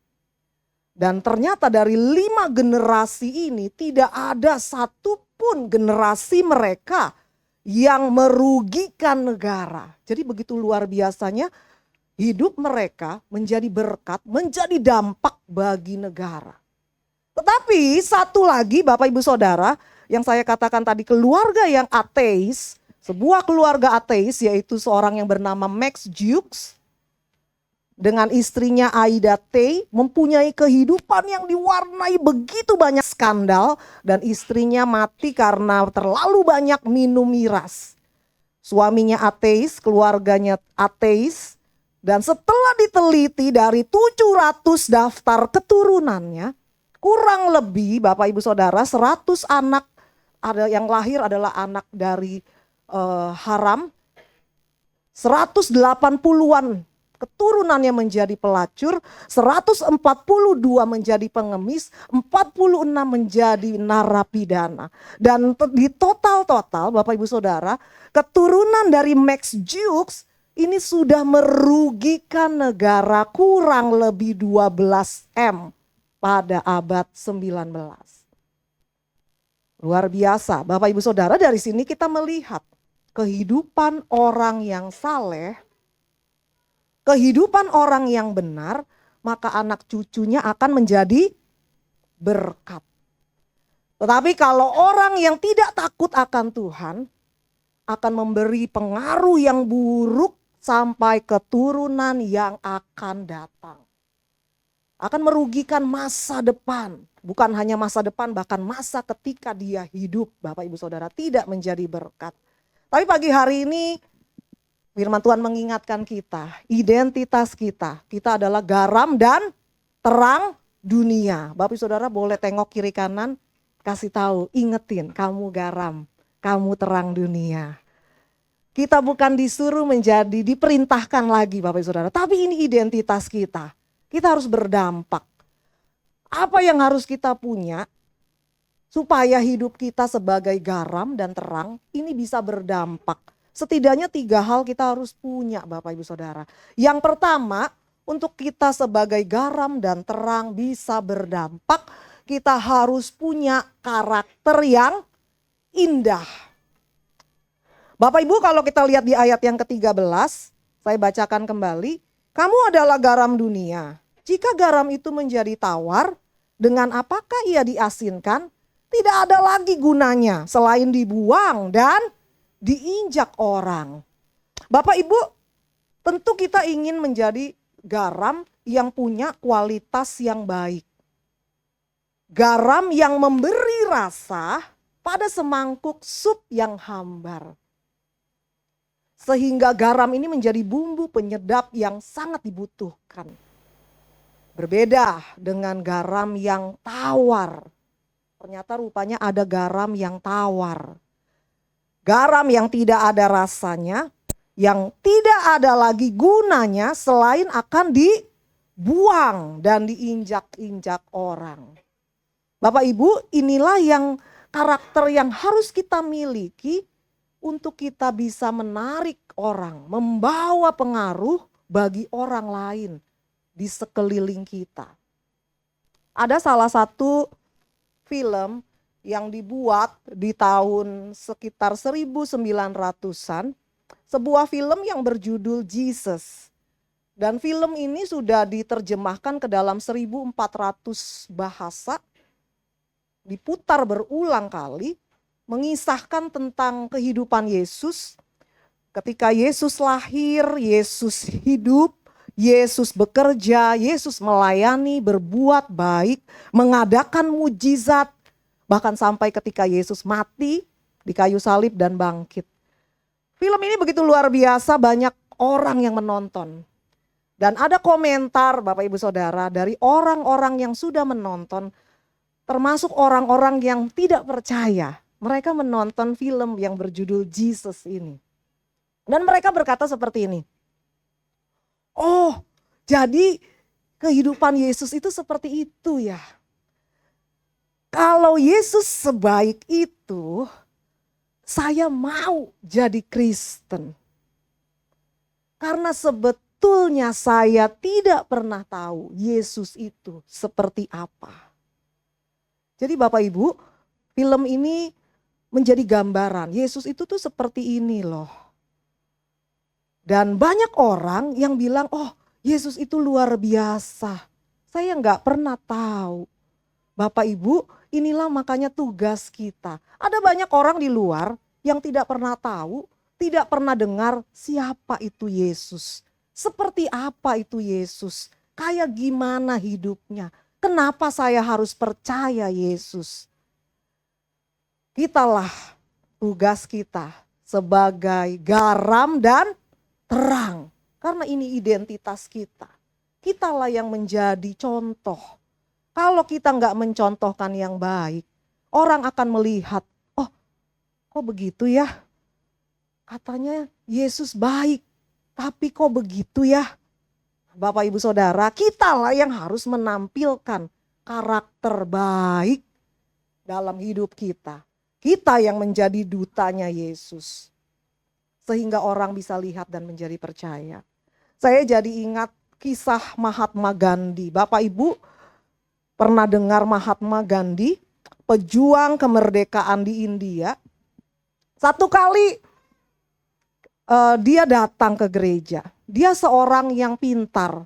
Dan ternyata dari 5 generasi ini tidak ada satupun generasi mereka yang merugikan negara. Jadi begitu luar biasanya hidup mereka menjadi berkat, menjadi dampak bagi negara. Tetapi satu lagi Bapak Ibu Saudara, yang saya katakan tadi keluarga yang ateis, sebuah keluarga ateis yaitu seorang yang bernama Max Jukes dengan istrinya Aida Tay mempunyai kehidupan yang diwarnai begitu banyak skandal dan istrinya mati karena terlalu banyak minum miras. Suaminya ateis, keluarganya ateis, dan setelah diteliti dari 700 daftar keturunannya, kurang lebih Bapak Ibu Saudara 100 anak ada yang lahir adalah anak dari haram, 180-an keturunannya menjadi pelacur, 142 menjadi pengemis, 46 menjadi narapidana. Dan di total Bapak Ibu Saudara, keturunan dari Max Jukes ini sudah merugikan negara kurang lebih 12 M pada abad 19. Luar biasa Bapak Ibu Saudara, dari sini kita melihat kehidupan orang yang saleh, kehidupan orang yang benar, maka anak cucunya akan menjadi berkat. Tetapi kalau orang yang tidak takut akan Tuhan akan memberi pengaruh yang buruk sampai keturunan yang akan datang. Akan merugikan masa depan. Bukan hanya masa depan, bahkan masa ketika dia hidup. Bapak Ibu Saudara, tidak menjadi berkat. Tapi pagi hari ini firman Tuhan mengingatkan kita, identitas kita. Kita adalah garam dan terang dunia. Bapak Ibu Saudara boleh tengok kiri kanan, kasih tahu, ingetin kamu garam, kamu terang dunia. Kita bukan disuruh menjadi, diperintahkan lagi Bapak Ibu Saudara. Tapi ini identitas kita. Kita harus berdampak. Apa yang harus kita punya supaya hidup kita sebagai garam dan terang ini bisa berdampak. Setidaknya 3 hal kita harus punya Bapak Ibu Saudara. Yang pertama, untuk kita sebagai garam dan terang bisa berdampak, kita harus punya karakter yang indah. Bapak Ibu, kalau kita lihat di ayat yang ke-13, saya bacakan kembali. Kamu adalah garam dunia. Jika garam itu menjadi tawar, dengan apakah ia diasinkan? Tidak ada lagi gunanya selain dibuang dan diinjak orang. Bapak Ibu, tentu kita ingin menjadi garam yang punya kualitas yang baik. Garam yang memberi rasa pada semangkuk sup yang hambar. Sehingga garam ini menjadi bumbu penyedap yang sangat dibutuhkan. Berbeda dengan garam yang tawar. Ternyata rupanya ada garam yang tawar. Garam yang tidak ada rasanya, yang tidak ada lagi gunanya selain akan dibuang dan diinjak-injak orang. Bapak Ibu, inilah yang karakter yang harus kita miliki untuk kita bisa menarik orang, membawa pengaruh bagi orang lain di sekeliling kita. Ada salah satu film yang dibuat di tahun sekitar 1900-an, sebuah film yang berjudul Jesus. Dan film ini sudah diterjemahkan ke dalam 1400 bahasa, diputar berulang kali, mengisahkan tentang kehidupan Yesus. Ketika Yesus lahir, Yesus hidup, Yesus bekerja, Yesus melayani, berbuat baik, mengadakan mujizat. Bahkan sampai ketika Yesus mati di kayu salib dan bangkit. Film ini begitu luar biasa, banyak orang yang menonton. Dan ada komentar Bapak Ibu Saudara dari orang-orang yang sudah menonton, termasuk orang-orang yang tidak percaya. Mereka menonton film yang berjudul Jesus ini. Dan mereka berkata seperti ini. Oh, jadi kehidupan Yesus itu seperti itu ya. Kalau Yesus sebaik itu, saya mau jadi Kristen. Karena sebetulnya saya tidak pernah tahu Yesus itu seperti apa. Jadi Bapak Ibu, film ini menjadi gambaran Yesus itu tuh seperti ini loh. Dan banyak orang yang bilang, oh Yesus itu luar biasa. Saya nggak pernah tahu. Bapak Ibu, inilah makanya tugas kita. Ada banyak orang di luar yang tidak pernah tahu, tidak pernah dengar siapa itu Yesus. Seperti apa itu Yesus? Kayak gimana hidupnya? Kenapa saya harus percaya Yesus? Itulah tugas kita sebagai garam dan terang. Karena ini identitas kita. Kitalah yang menjadi contoh. Kalau kita nggak mencontohkan yang baik, orang akan melihat, oh kok begitu ya? Katanya Yesus baik, tapi kok begitu ya? Bapak Ibu Saudara, kitalah yang harus menampilkan karakter baik dalam hidup kita. Kita yang menjadi dutanya Yesus. Sehingga orang bisa lihat dan menjadi percaya. Saya jadi ingat kisah Mahatma Gandhi. Bapak Ibu pernah dengar Mahatma Gandhi, pejuang kemerdekaan di India. Satu kali dia datang ke gereja. Dia seorang yang pintar.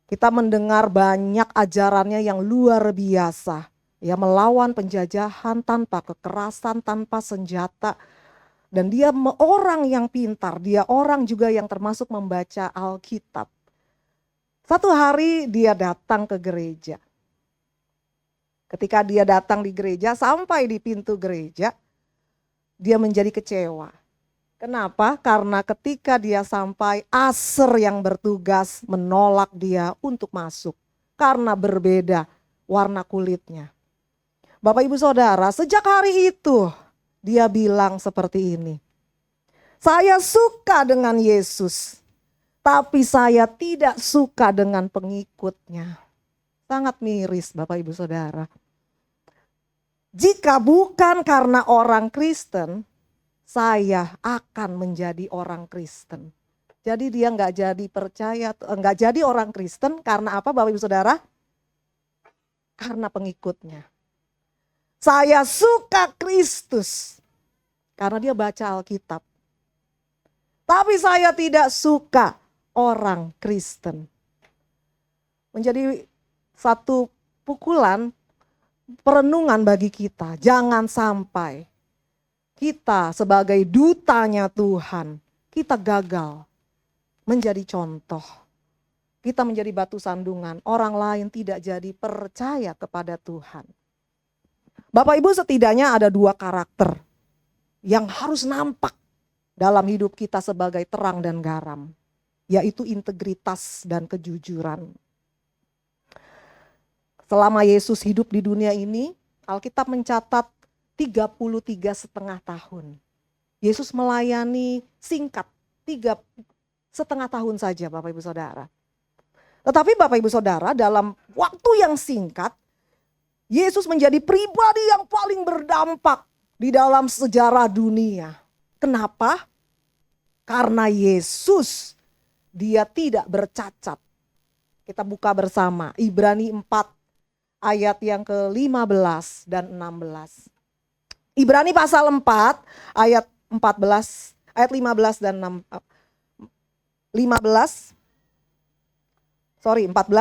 Kita mendengar banyak ajarannya yang luar biasa. Ya, melawan penjajahan tanpa kekerasan, tanpa senjata. Dan dia orang yang pintar, dia orang juga yang termasuk membaca Alkitab. Satu hari dia datang ke gereja. Ketika dia datang di gereja, sampai di pintu gereja, dia menjadi kecewa. Kenapa? Karena ketika dia sampai, aser yang bertugas menolak dia untuk masuk. Karena berbeda warna kulitnya. Bapak Ibu Saudara, sejak hari itu dia bilang seperti ini. Saya suka dengan Yesus. Tapi saya tidak suka dengan pengikutnya. Sangat miris Bapak Ibu Saudara. Jika bukan karena orang Kristen, saya akan menjadi orang Kristen. Jadi dia nggak jadi orang Kristen karena apa Bapak Ibu Saudara? Karena pengikutnya. Saya suka Kristus karena dia baca Alkitab. Tapi saya tidak suka orang Kristen. Menjadi satu pukulan perenungan bagi kita. Jangan sampai kita sebagai dutanya Tuhan, kita gagal menjadi contoh. Kita menjadi batu sandungan, orang lain tidak jadi percaya kepada Tuhan. Bapak Ibu, setidaknya ada 2 karakter yang harus nampak dalam hidup kita sebagai terang dan garam. Yaitu integritas dan kejujuran. Selama Yesus hidup di dunia ini, Alkitab mencatat 33,5 tahun. Yesus melayani singkat 3,5 tahun saja Bapak Ibu Saudara. Tetapi Bapak Ibu Saudara, dalam waktu yang singkat, Yesus menjadi pribadi yang paling berdampak di dalam sejarah dunia. Kenapa? Karena Yesus dia tidak bercacat. Kita buka bersama Ibrani 4 ayat yang ke-15 dan 16. Ibrani pasal 4 ayat 14, ayat 15 dan 14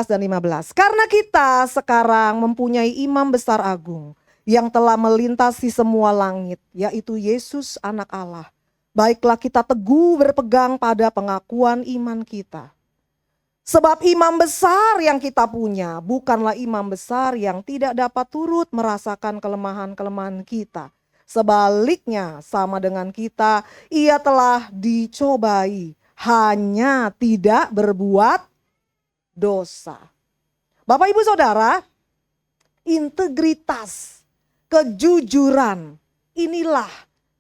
dan 15. Karena kita sekarang mempunyai imam besar agung yang telah melintasi semua langit, yaitu Yesus anak Allah. Baiklah kita teguh berpegang pada pengakuan iman kita. Sebab imam besar yang kita punya bukanlah imam besar yang tidak dapat turut merasakan kelemahan-kelemahan kita. Sebaliknya sama dengan kita, ia telah dicobai, hanya tidak berbuat dosa. Bapak Ibu Saudara, integritas, kejujuran, inilah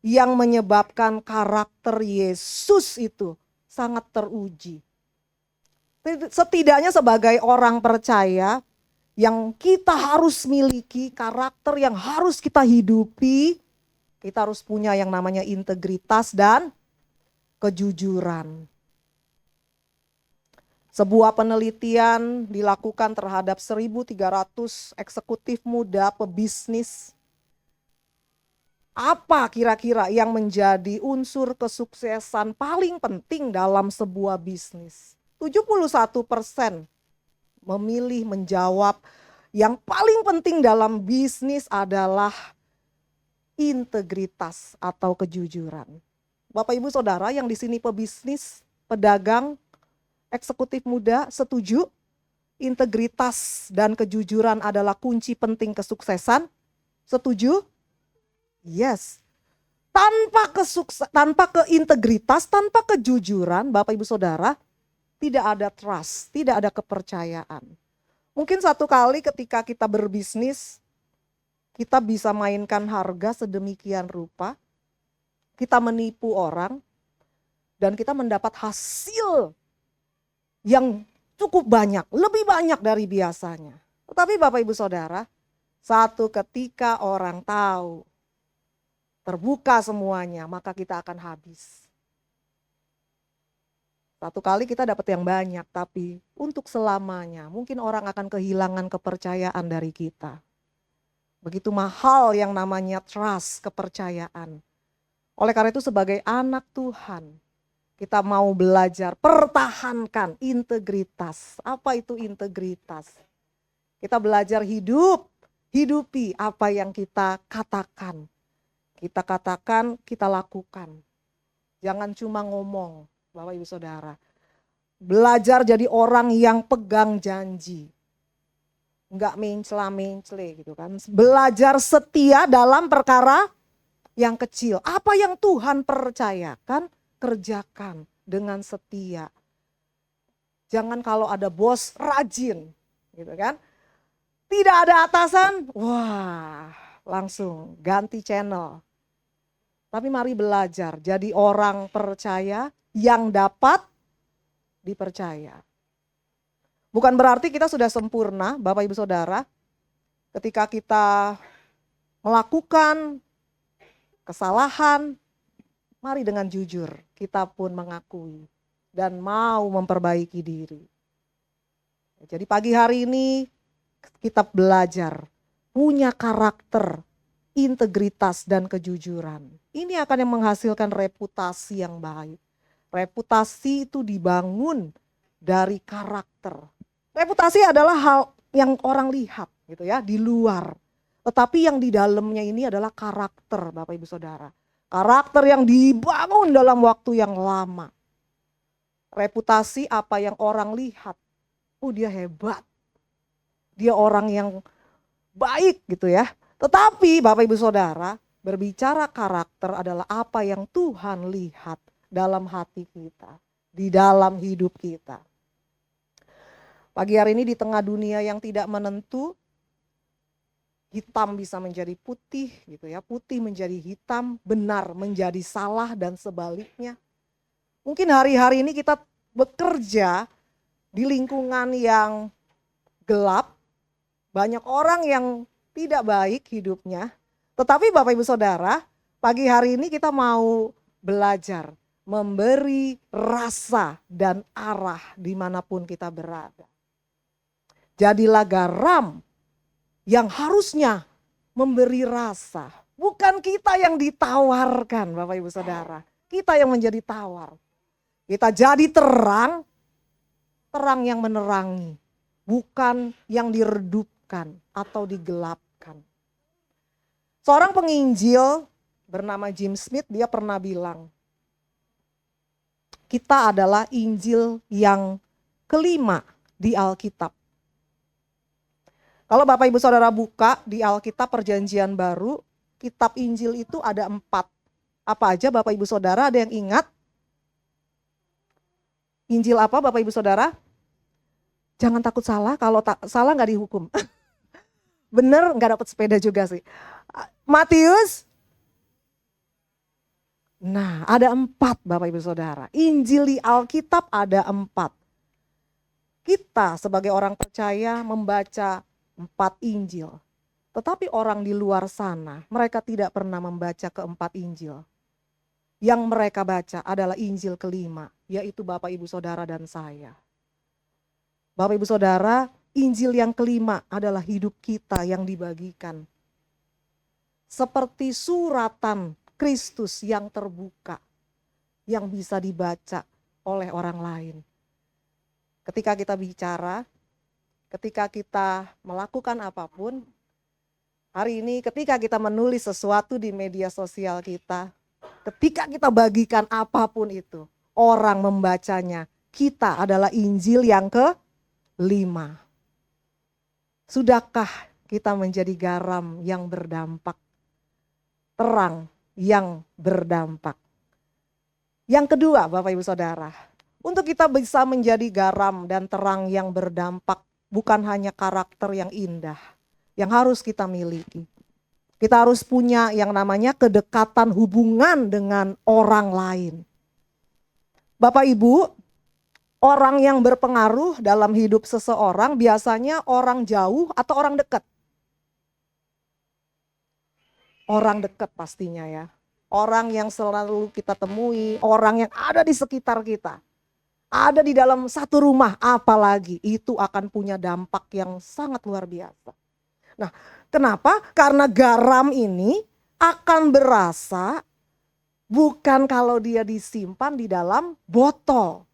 yang menyebabkan karakter Yesus itu sangat teruji. Setidaknya sebagai orang percaya yang kita harus miliki, karakter yang harus kita hidupi, kita harus punya yang namanya integritas dan kejujuran. Sebuah penelitian dilakukan terhadap 1.300 eksekutif muda pebisnis. Apa kira-kira yang menjadi unsur kesuksesan paling penting dalam sebuah bisnis? 71% memilih menjawab yang paling penting dalam bisnis adalah integritas atau kejujuran. Bapak Ibu Saudara yang di sini pebisnis, pedagang, eksekutif muda, setuju? Integritas dan kejujuran adalah kunci penting kesuksesan? Setuju? Yes. Tanpa keintegritas, tanpa kejujuran, Bapak Ibu Saudara, tidak ada trust, tidak ada kepercayaan. Mungkin satu kali ketika kita berbisnis, kita bisa mainkan harga sedemikian rupa, kita menipu orang, dan kita mendapat hasil yang cukup banyak, lebih banyak dari biasanya. Tetapi Bapak Ibu Saudara, satu ketika orang tahu, terbuka semuanya, maka kita akan habis. Satu kali kita dapat yang banyak, tapi untuk selamanya mungkin orang akan kehilangan kepercayaan dari kita. Begitu mahal yang namanya trust, kepercayaan. Oleh karena itu sebagai anak Tuhan, kita mau belajar pertahankan integritas. Apa itu integritas? Kita belajar hidupi apa yang kita katakan. Kita katakan, kita lakukan. Jangan cuma ngomong. Bapak Ibu Saudara, belajar jadi orang yang pegang janji, enggak mencela-mencele gitu kan. Belajar setia dalam perkara yang kecil. Apa yang Tuhan percayakan, kerjakan dengan setia. Jangan kalau ada bos rajin, gitu kan. Tidak ada atasan, wah langsung ganti channel. Tapi mari belajar jadi orang percaya yang dapat dipercaya. Bukan berarti kita sudah sempurna, Bapak Ibu Saudara. Ketika kita melakukan kesalahan, mari dengan jujur kita pun mengakui dan mau memperbaiki diri. Jadi pagi hari ini kita belajar punya karakter, integritas dan kejujuran. Ini akan yang menghasilkan reputasi yang baik. Reputasi itu dibangun dari karakter. Reputasi adalah hal yang orang lihat gitu ya, di luar. Tetapi yang di dalamnya ini adalah karakter, Bapak Ibu Saudara. Karakter yang dibangun dalam waktu yang lama. Reputasi apa yang orang lihat. Oh, dia hebat. Dia orang yang baik gitu ya. Tetapi Bapak Ibu Saudara, berbicara karakter adalah apa yang Tuhan lihat dalam hati kita, di dalam hidup kita. Pagi hari ini di tengah dunia yang tidak menentu, hitam bisa menjadi putih gitu ya, putih menjadi hitam, benar menjadi salah dan sebaliknya. Mungkin hari-hari ini kita bekerja di lingkungan yang gelap, banyak orang yang tidak baik hidupnya. Tetapi Bapak Ibu Saudara, pagi hari ini kita mau belajar memberi rasa dan arah dimanapun kita berada. Jadilah garam yang harusnya memberi rasa. Bukan kita yang ditawarkan Bapak Ibu Saudara. Kita yang menjadi tawar. Kita jadi terang, terang yang menerangi. Bukan yang diredupkan atau digelapkan. Seorang penginjil bernama Jim Smith, dia pernah bilang, kita adalah Injil yang kelima di Alkitab. Kalau Bapak Ibu Saudara buka di Alkitab Perjanjian Baru, kitab Injil itu ada 4. Apa aja Bapak Ibu Saudara, ada yang ingat? Injil apa Bapak Ibu Saudara? Jangan takut salah, kalau salah nggak dihukum. Bener nggak dapat sepeda juga sih. Matius. Nah, ada 4 Bapak Ibu Saudara. Injil di Alkitab ada 4. Kita sebagai orang percaya membaca 4 Injil. Tetapi orang di luar sana, mereka tidak pernah membaca ke-4 Injil. Yang mereka baca adalah Injil kelima, yaitu Bapak Ibu Saudara dan saya. Bapak Ibu Saudara, Injil yang kelima adalah hidup kita yang dibagikan. Seperti suratan Kristus yang terbuka, yang bisa dibaca oleh orang lain. Ketika kita bicara, ketika kita melakukan apapun, hari ini ketika kita menulis sesuatu di media sosial kita, ketika kita bagikan apapun itu, orang membacanya, kita adalah Injil yang ke-5. Sudahkah kita menjadi garam yang berdampak, terang yang berdampak? Yang kedua Bapak Ibu Saudara, untuk kita bisa menjadi garam dan terang yang berdampak, bukan hanya karakter yang indah yang harus kita miliki. Kita harus punya yang namanya kedekatan hubungan dengan orang lain. Bapak Ibu, orang yang berpengaruh dalam hidup seseorang biasanya orang jauh atau orang dekat? Orang dekat pastinya ya. Orang yang selalu kita temui, orang yang ada di sekitar kita. Ada di dalam satu rumah, apalagi itu akan punya dampak yang sangat luar biasa. Nah, kenapa? Karena garam ini akan berasa bukan kalau dia disimpan di dalam botol.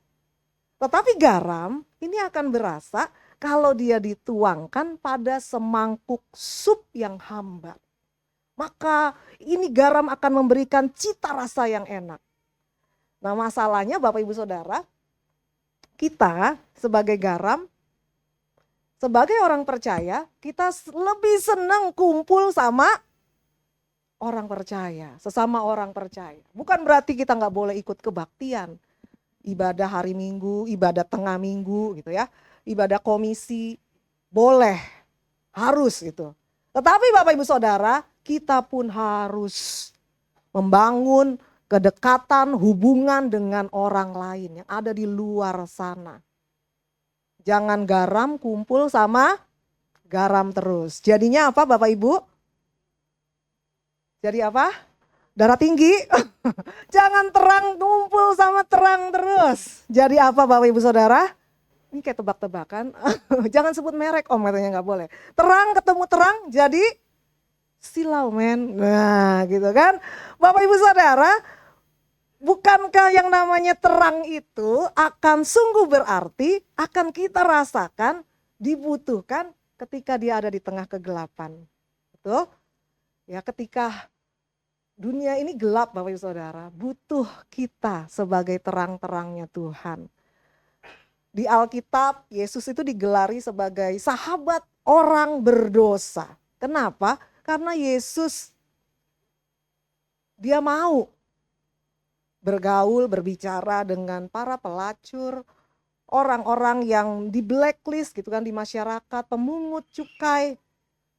Tetapi garam ini akan berasa kalau dia dituangkan pada semangkuk sup yang hambar. Maka ini garam akan memberikan cita rasa yang enak. Nah, masalahnya Bapak Ibu Saudara, kita sebagai garam, sebagai orang percaya, kita lebih senang kumpul sama orang percaya, sesama orang percaya. Bukan berarti kita nggak boleh ikut kebaktian, ibadah hari Minggu, ibadah tengah minggu gitu ya, ibadah komisi, boleh, harus itu. Tetapi Bapak Ibu Saudara, kita pun harus membangun kedekatan hubungan dengan orang lain yang ada di luar sana. Jangan garam kumpul sama garam terus. Jadinya apa Bapak Ibu? Jadi apa? Darah tinggi. Jangan terang kumpul sama terang terus. Jadi apa Bapak Ibu Saudara? Ini kayak tebak-tebakan. Jangan sebut merek om, katanya nggak boleh. Terang ketemu terang jadi silau men. Nah gitu kan. Bapak Ibu Saudara, bukankah yang namanya terang itu akan sungguh berarti, akan kita rasakan, dibutuhkan ketika dia ada di tengah kegelapan. Betul? Ya, ketika dunia ini gelap Bapak Ibu Saudara, butuh kita sebagai terang-terangnya Tuhan. Di Alkitab, Yesus itu digelari sebagai sahabat orang berdosa. Kenapa? Karena Yesus, dia mau bergaul, berbicara dengan para pelacur, orang-orang yang di blacklist gitu kan di masyarakat, pemungut cukai.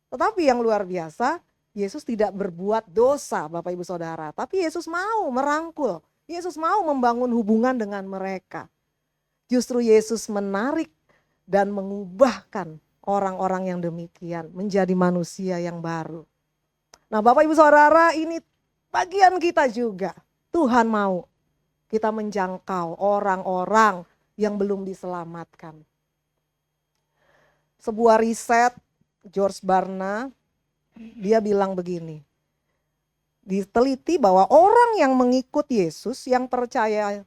Tetapi yang luar biasa, Yesus tidak berbuat dosa Bapak Ibu Saudara, tapi Yesus mau merangkul, Yesus mau membangun hubungan dengan mereka. Justru Yesus menarik dan mengubahkan orang-orang yang demikian menjadi manusia yang baru. Nah Bapak Ibu Saudara, ini bagian kita juga. Tuhan mau kita menjangkau orang-orang yang belum diselamatkan. Sebuah riset George Barna, dia bilang begini. Diteliti bahwa orang yang mengikut Yesus, yang percaya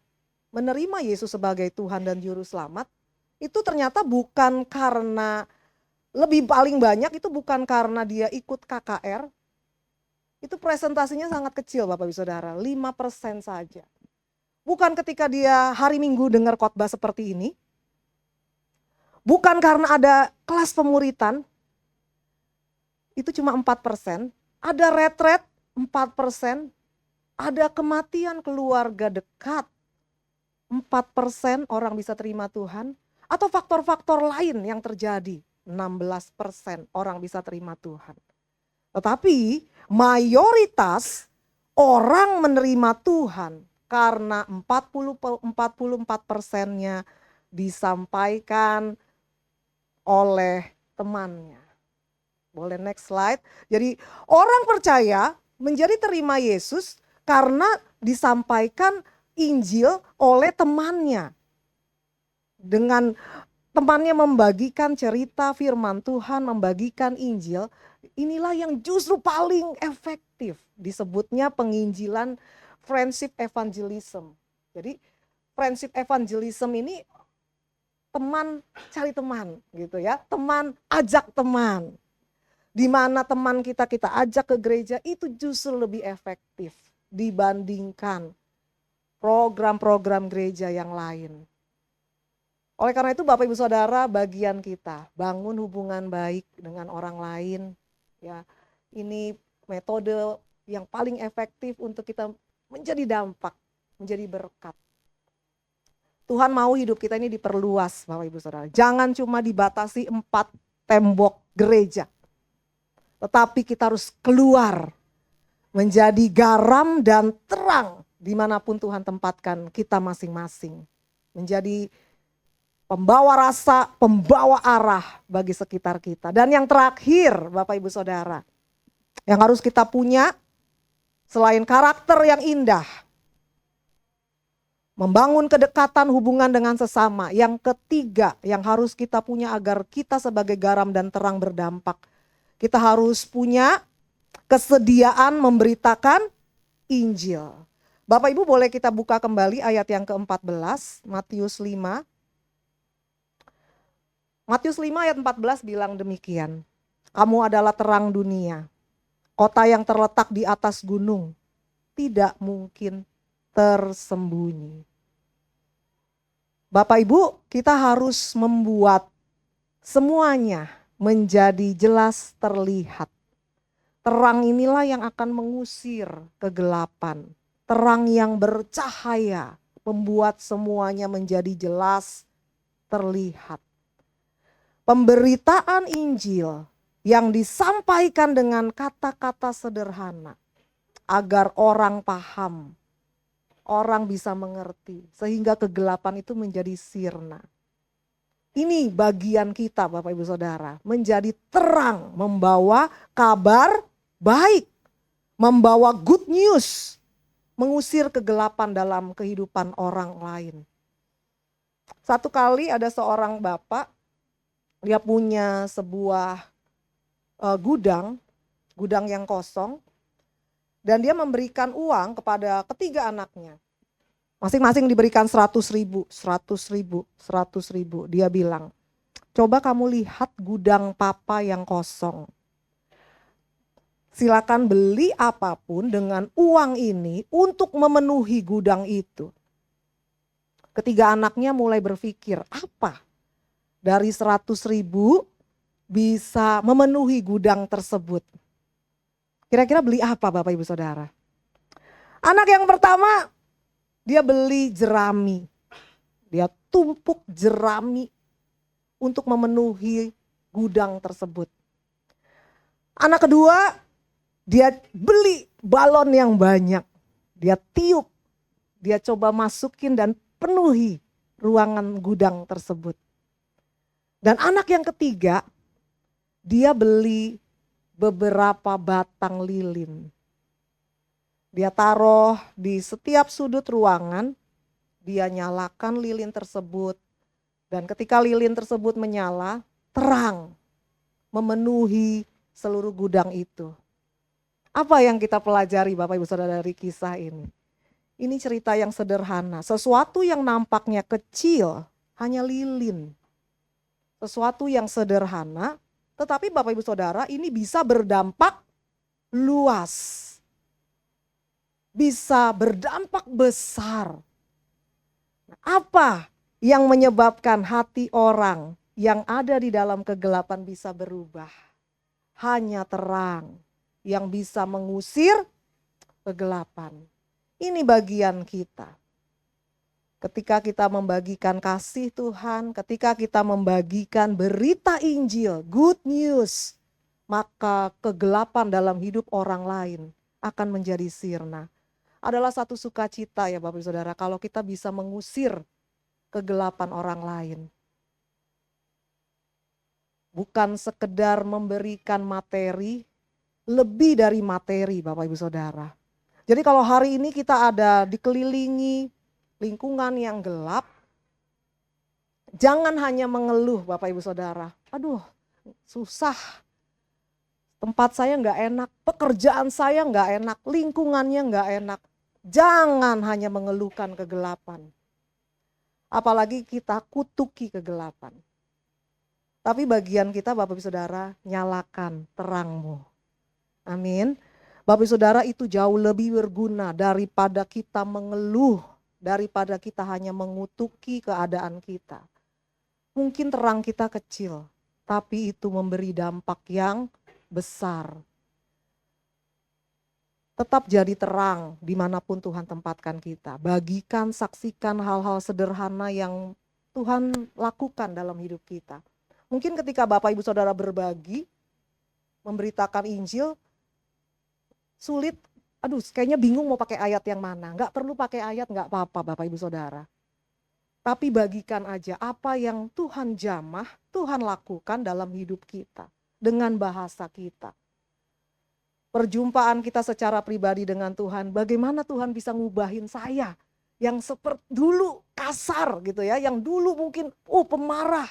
menerima Yesus sebagai Tuhan dan Juru Selamat, itu ternyata bukan karena, lebih paling banyak itu bukan karena dia ikut KKR, itu presentasinya sangat kecil Bapak Ibu Saudara, 5% saja. Bukan ketika dia hari Minggu dengar khotbah seperti ini, Bukan karena ada kelas pemuritan, itu cuma 4%. Ada retret 4%. Ada kematian keluarga dekat 4% orang bisa terima Tuhan. Atau faktor-faktor lain yang terjadi 16% orang bisa terima Tuhan. Tetapi mayoritas orang menerima Tuhan karena 44%-nya disampaikan oleh temannya. Boleh next slide. Jadi orang percaya menjadi terima Yesus karena disampaikan Injil oleh temannya. Dengan temannya membagikan cerita firman Tuhan, membagikan Injil, inilah yang justru paling efektif. Disebutnya penginjilan friendship evangelism. Jadi friendship evangelism ini teman cari teman gitu ya, teman ajak teman. Di mana teman kita ajak ke gereja itu justru lebih efektif dibandingkan program-program gereja yang lain. Oleh karena itu Bapak Ibu Saudara, bagian kita bangun hubungan baik dengan orang lain. Ya, ini metode yang paling efektif untuk kita menjadi dampak, menjadi berkat. Tuhan mau hidup kita ini diperluas Bapak Ibu Saudara. Jangan cuma dibatasi 4 tembok gereja. Tetapi kita harus keluar menjadi garam dan terang dimanapun Tuhan tempatkan kita masing-masing. Menjadi pembawa rasa, pembawa arah bagi sekitar kita. Dan yang terakhir Bapak Ibu Saudara, yang harus kita punya selain karakter yang indah, membangun kedekatan hubungan dengan sesama. Yang ketiga yang harus kita punya agar kita sebagai garam dan terang berdampak, kita harus punya kesediaan memberitakan Injil. Bapak Ibu boleh kita buka kembali ayat yang ke-14, Matius 5. Matius 5 ayat 14 bilang demikian. Kamu adalah terang dunia. Kota yang terletak di atas gunung tidak mungkin tersembunyi. Bapak Ibu, kita harus membuat semuanya menjadi jelas terlihat. Terang inilah yang akan mengusir kegelapan. Terang yang bercahaya membuat semuanya menjadi jelas terlihat. Pemberitaan Injil yang disampaikan dengan kata-kata sederhana agar orang paham, orang bisa mengerti sehingga kegelapan itu menjadi sirna. Ini bagian kita Bapak Ibu Saudara, menjadi terang, membawa kabar baik, membawa good news, mengusir kegelapan dalam kehidupan orang lain. Satu kali ada seorang bapak, dia punya sebuah gudang yang kosong, dan dia memberikan uang kepada ketiga anaknya. Masing-masing diberikan 100.000. Dia bilang, coba kamu lihat gudang papa yang kosong. Silakan beli apapun dengan uang ini untuk memenuhi gudang itu. Ketiga anaknya mulai berpikir, apa dari 100.000 bisa memenuhi gudang tersebut? Kira-kira beli apa Bapak Ibu Saudara? Anak yang pertama, dia beli jerami. Dia tumpuk jerami untuk memenuhi gudang tersebut. Anak kedua, dia beli balon yang banyak. Dia tiup, dia coba masukin dan penuhi ruangan gudang tersebut. Dan anak yang ketiga, dia beli beberapa batang lilin. Dia taruh di setiap sudut ruangan, dia nyalakan lilin tersebut. Dan ketika lilin tersebut menyala, terang memenuhi seluruh gudang itu. Apa yang kita pelajari Bapak Ibu Saudara dari kisah ini? Ini cerita yang sederhana, sesuatu yang nampaknya kecil, hanya lilin. Sesuatu yang sederhana, tetapi Bapak Ibu Saudara ini bisa berdampak luas. Bisa berdampak besar. Apa yang menyebabkan hati orang yang ada di dalam kegelapan bisa berubah. Hanya terang yang bisa mengusir kegelapan. Ini bagian kita. Ketika kita membagikan kasih Tuhan, ketika kita membagikan berita Injil, good news, maka kegelapan dalam hidup orang lain akan menjadi sirna. Adalah satu sukacita ya Bapak Ibu Saudara, kalau kita bisa mengusir kegelapan orang lain. Bukan sekedar memberikan materi, lebih dari materi Bapak Ibu Saudara. Jadi kalau hari ini kita ada dikelilingi lingkungan yang gelap, jangan hanya mengeluh Bapak Ibu Saudara. Aduh susah, tempat saya nggak enak, pekerjaan saya nggak enak, lingkungannya nggak enak. Jangan hanya mengeluhkan kegelapan. Apalagi kita kutuki kegelapan. Tapi bagian kita Bapak Ibu Saudara, nyalakan terangmu. Amin. Bapak Ibu Saudara, itu jauh lebih berguna daripada kita mengeluh, daripada kita hanya mengutuki keadaan kita. Mungkin terang kita kecil, tapi itu memberi dampak yang besar. Tetap jadi terang dimanapun Tuhan tempatkan kita. Bagikan, saksikan hal-hal sederhana yang Tuhan lakukan dalam hidup kita. Mungkin ketika Bapak Ibu Saudara berbagi, memberitakan Injil, sulit, aduh kayaknya bingung mau pakai ayat yang mana. Enggak perlu pakai ayat, enggak apa-apa Bapak Ibu Saudara. Tapi bagikan aja apa yang Tuhan jamah, Tuhan lakukan dalam hidup kita. Dengan bahasa kita. Perjumpaan kita secara pribadi dengan Tuhan, bagaimana Tuhan bisa ngubahin saya. Yang seperti dulu kasar gitu ya, yang dulu mungkin pemarah.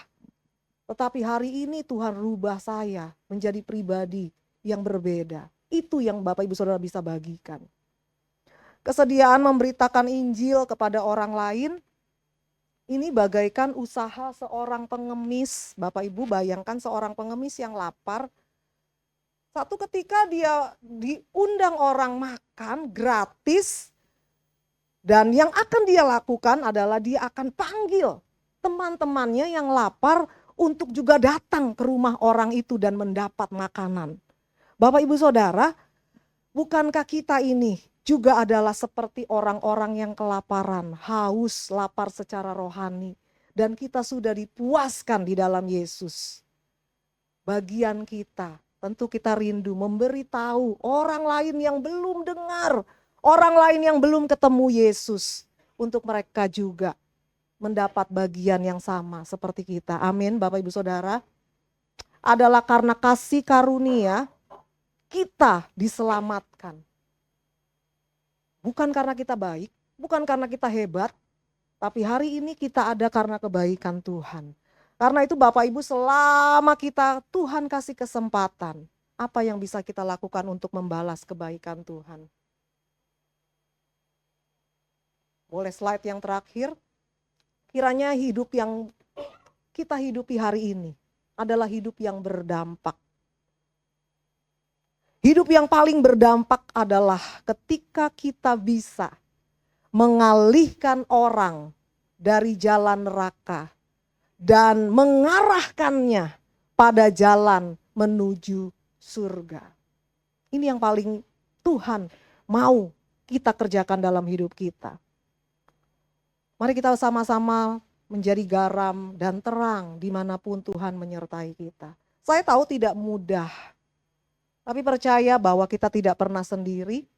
Tetapi hari ini Tuhan rubah saya menjadi pribadi yang berbeda. Itu yang Bapak Ibu Saudara bisa bagikan. Kesediaan memberitakan Injil kepada orang lain, ini bagaikan usaha seorang pengemis. Bapak Ibu bayangkan seorang pengemis yang lapar. Satu ketika dia diundang orang makan gratis. Dan yang akan dia lakukan adalah dia akan panggil teman-temannya yang lapar untuk juga datang ke rumah orang itu dan mendapat makanan. Bapak Ibu Saudara, bukankah kita ini juga adalah seperti orang-orang yang kelaparan, haus, lapar secara rohani. Dan kita sudah dipuaskan di dalam Yesus. Bagian kita, tentu kita rindu memberitahu orang lain yang belum dengar, orang lain yang belum ketemu Yesus. Untuk mereka juga mendapat bagian yang sama seperti kita. Amin Bapak Ibu Saudara. Adalah karena kasih karunia, kita diselamatkan. Bukan karena kita baik, bukan karena kita hebat, tapi hari ini kita ada karena kebaikan Tuhan. Karena itu Bapak Ibu, selama kita Tuhan kasih kesempatan, apa yang bisa kita lakukan untuk membalas kebaikan Tuhan? Boleh slide yang terakhir? Kiranya hidup yang kita hidupi hari ini adalah hidup yang berdampak. Hidup yang paling berdampak adalah ketika kita bisa mengalihkan orang dari jalan neraka dan mengarahkannya pada jalan menuju surga. Ini yang paling Tuhan mau kita kerjakan dalam hidup kita. Mari kita sama-sama menjadi garam dan terang dimanapun Tuhan menyertai kita. Saya tahu tidak mudah. Tapi percaya bahwa kita tidak pernah sendiri,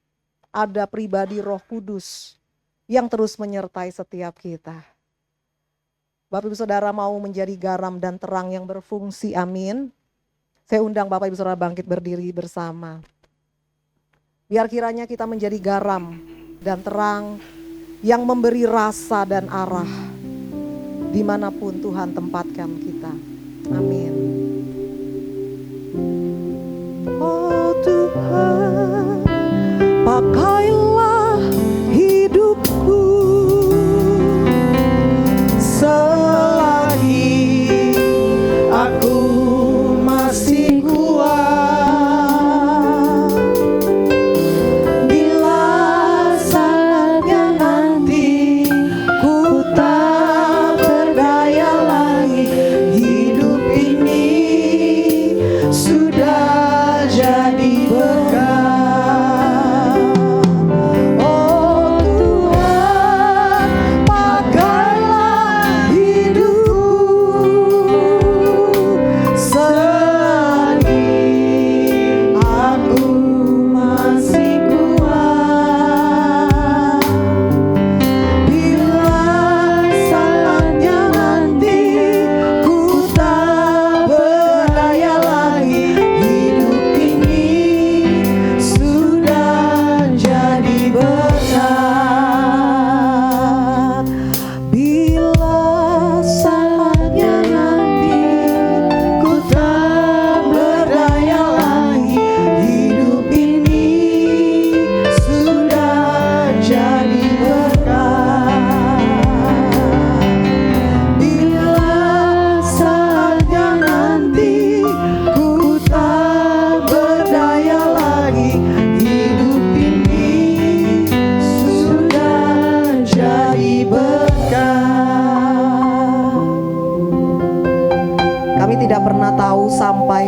ada pribadi Roh Kudus yang terus menyertai setiap kita. Bapak Ibu Saudara mau menjadi garam dan terang yang berfungsi, amin. Saya undang Bapak Ibu Saudara bangkit berdiri bersama. Biar kiranya kita menjadi garam dan terang yang memberi rasa dan arah dimanapun Tuhan tempatkan kita. Amin. Oh Tuhan, pakailah hidupku selagi aku masih kuat. Bila saatnya nanti ku tak berdaya lagi, hidup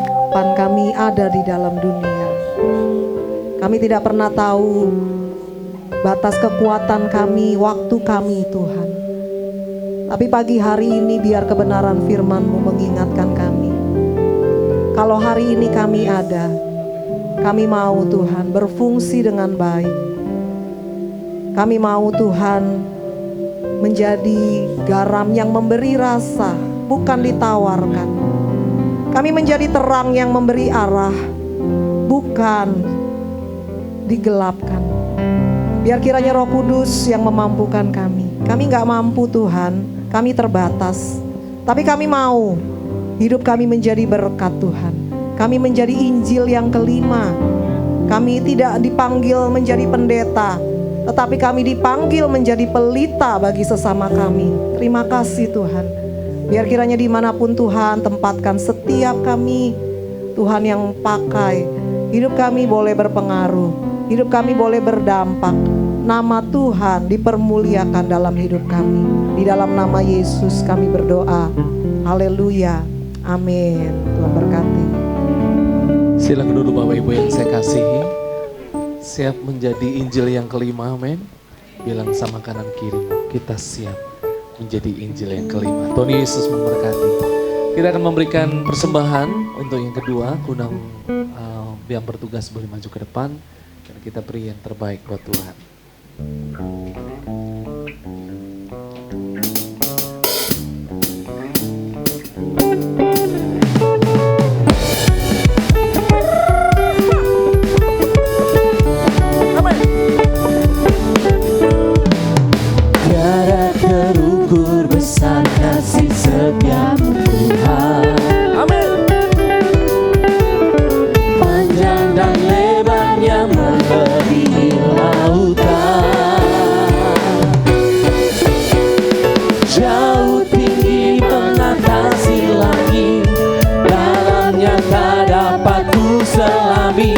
kapan kami ada di dalam dunia. Kami tidak pernah tahu batas kekuatan kami, waktu kami Tuhan. Tapi pagi hari ini biar kebenaran firman-Mu mengingatkan kami. Kalau hari ini kami ada, kami mau Tuhan berfungsi dengan baik. Kami mau Tuhan menjadi garam yang memberi rasa, bukan ditawarkan. Kami menjadi terang yang memberi arah, bukan digelapkan. Biar kiranya Roh Kudus yang memampukan kami. Kami gak mampu Tuhan, kami terbatas. Tapi kami mau hidup kami menjadi berkat Tuhan. Kami menjadi Injil yang kelima. Kami tidak dipanggil menjadi pendeta, tetapi kami dipanggil menjadi pelita bagi sesama kami. Terima kasih Tuhan. Biar kiranya dimanapun Tuhan tempatkan setiap kami, Tuhan yang pakai, hidup kami boleh berpengaruh, hidup kami boleh berdampak. Nama Tuhan dipermuliakan dalam hidup kami. Di dalam nama Yesus kami berdoa. Haleluya. Amin. Tuhan berkati. Silakan duduk Bapak Ibu yang saya kasihi. Siap menjadi Injil yang kelima, amin. Bilang sama kanan kiri, kita siap menjadi Injil yang kelima. Tuhan Yesus memberkati. Kita akan memberikan persembahan untuk yang kedua. Undang yang bertugas boleh maju ke depan. Dan kita beri yang terbaik buat Tuhan. Tiada terukur besar kasih setiamu Tuhan. Amin. Panjang dan lebarnya melebihi lautan. Jauh tinggi mengatasi langit, dalamnya tak dapat ku selami.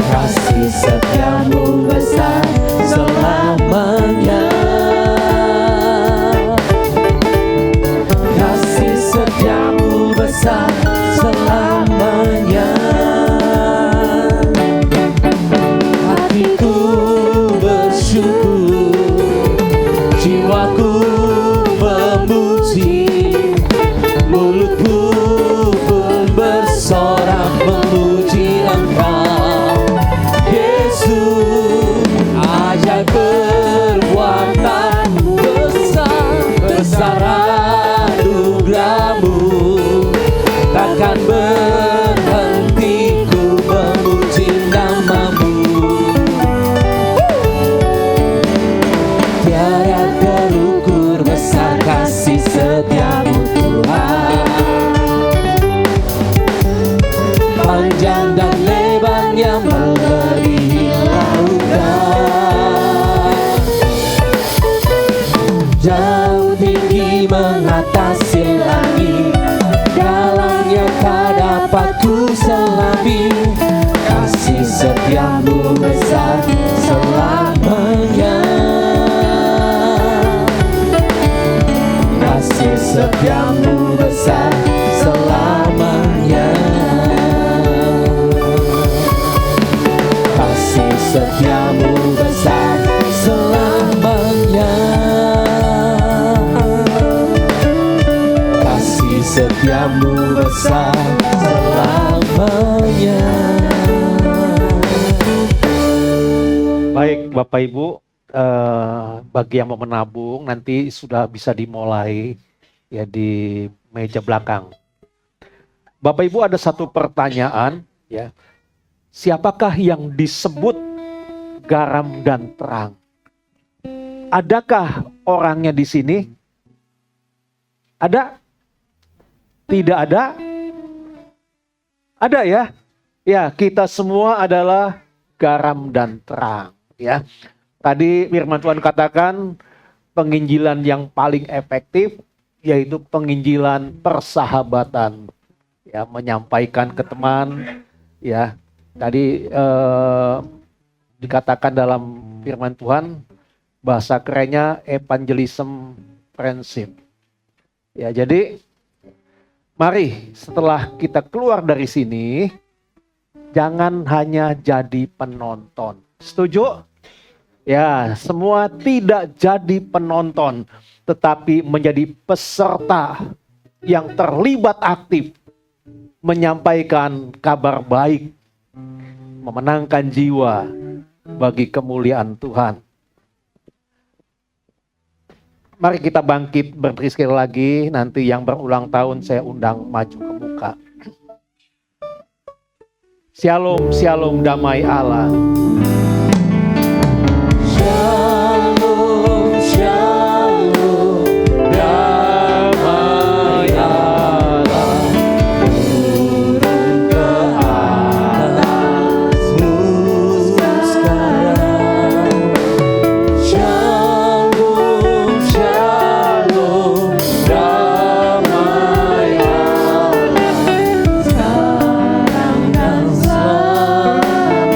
Kasih setiamu besar selamanya. Kasih setiamu besar selamanya. Hatiku bersyukur, jiwaku memuji, mulutku pun bersorak memuji Engkau, Yesus. Ajaib perbuatanmu besar, besar anugerahmu, takkan berhenti ku memuji namamu. Tiada terukur besar kasih setiamu Tuhan. Panjang dan lebarnya melebihi lautan. Jauh tinggi mengatasi langit, dalamnya tak dapat ku selami. Kasih setiamu besar selamanya. Kasih setiamu besar selamanya. Kasih setiamu besar selamanya. Kasih setiamu besar selamanya. Baik Bapak Ibu, bagi yang mau menabung nanti sudah bisa dimulai ya di meja belakang. Bapak Ibu, ada satu pertanyaan ya. Siapakah yang disebut garam dan terang? Adakah orangnya di sini? Ada? Tidak ada? Ada ya? Ya, kita semua adalah garam dan terang ya. Tadi firman Tuhan katakan penginjilan yang paling efektif yaitu penginjilan persahabatan. Ya, menyampaikan ke teman ya. Tadi dikatakan dalam firman Tuhan bahasa kerennya evangelism friendship. Ya, jadi Mari setelah kita keluar dari sini, jangan hanya jadi penonton. Setuju? Ya, semua tidak jadi penonton, tetapi menjadi peserta yang terlibat aktif, menyampaikan kabar baik, memenangkan jiwa bagi kemuliaan Tuhan. Mari kita bangkit berdiri sekali lagi. Nanti yang berulang tahun saya undang maju ke muka. Shalom, shalom, damai Allah. Shalom, shalom, damai Allah turun ke atasmu sekarang. Shalom, shalom, damai Allah sekarang dan selamanya.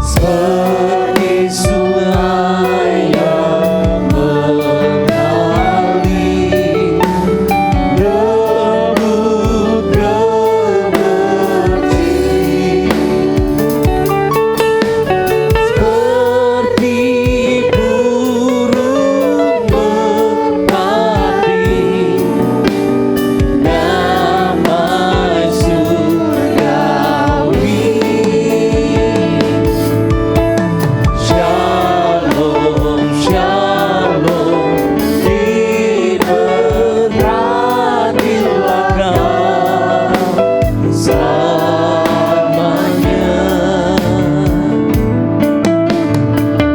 Seperti sungai yang mengalir, rebut gemercik. Seperti burung merpati, damai surgawi. Shalom, shalom, diberkatilah kau selamanya.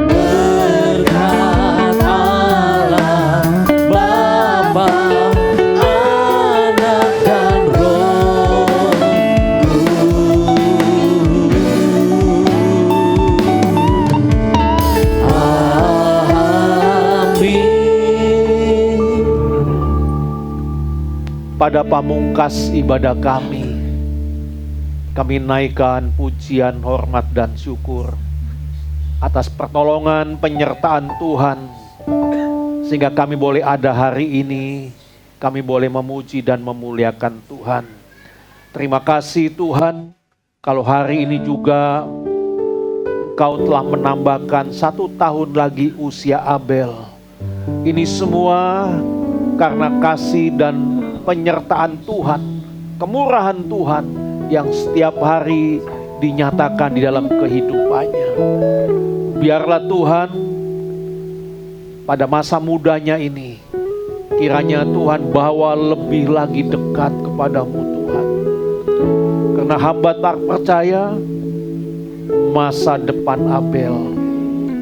Berkat Allah, Bapa, Anak, dan Roh Amin. Pada pamungkas ibadah kami naikkan pujian, hormat, dan syukur atas pertolongan penyertaan Tuhan, sehingga kami boleh ada hari ini, kami boleh memuji dan memuliakan Tuhan. Terima kasih Tuhan, kalau hari ini juga Engkau telah menambahkan 1 tahun lagi usia Abel. Ini semua karena kasih dan penyertaan Tuhan, kemurahan Tuhan yang setiap hari dinyatakan di dalam kehidupannya. Biarlah Tuhan pada masa mudanya ini, kiranya Tuhan bawa lebih lagi dekat kepadamu Tuhan. Karena hamba tak percaya masa depan Abel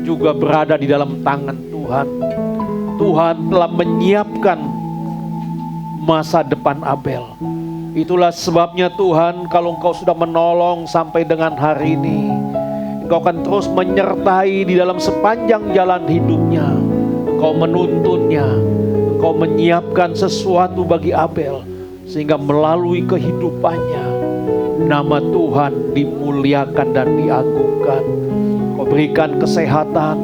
juga berada di dalam tangan Tuhan. Tuhan telah menyiapkan masa depan Abel. Itulah sebabnya Tuhan, kalau Engkau sudah menolong sampai dengan hari ini, Engkau akan terus menyertai di dalam sepanjang jalan hidupnya. Engkau menuntunnya, Engkau menyiapkan sesuatu bagi Abel, sehingga melalui kehidupannya nama Tuhan dimuliakan dan diagungkan. Kau berikan kesehatan,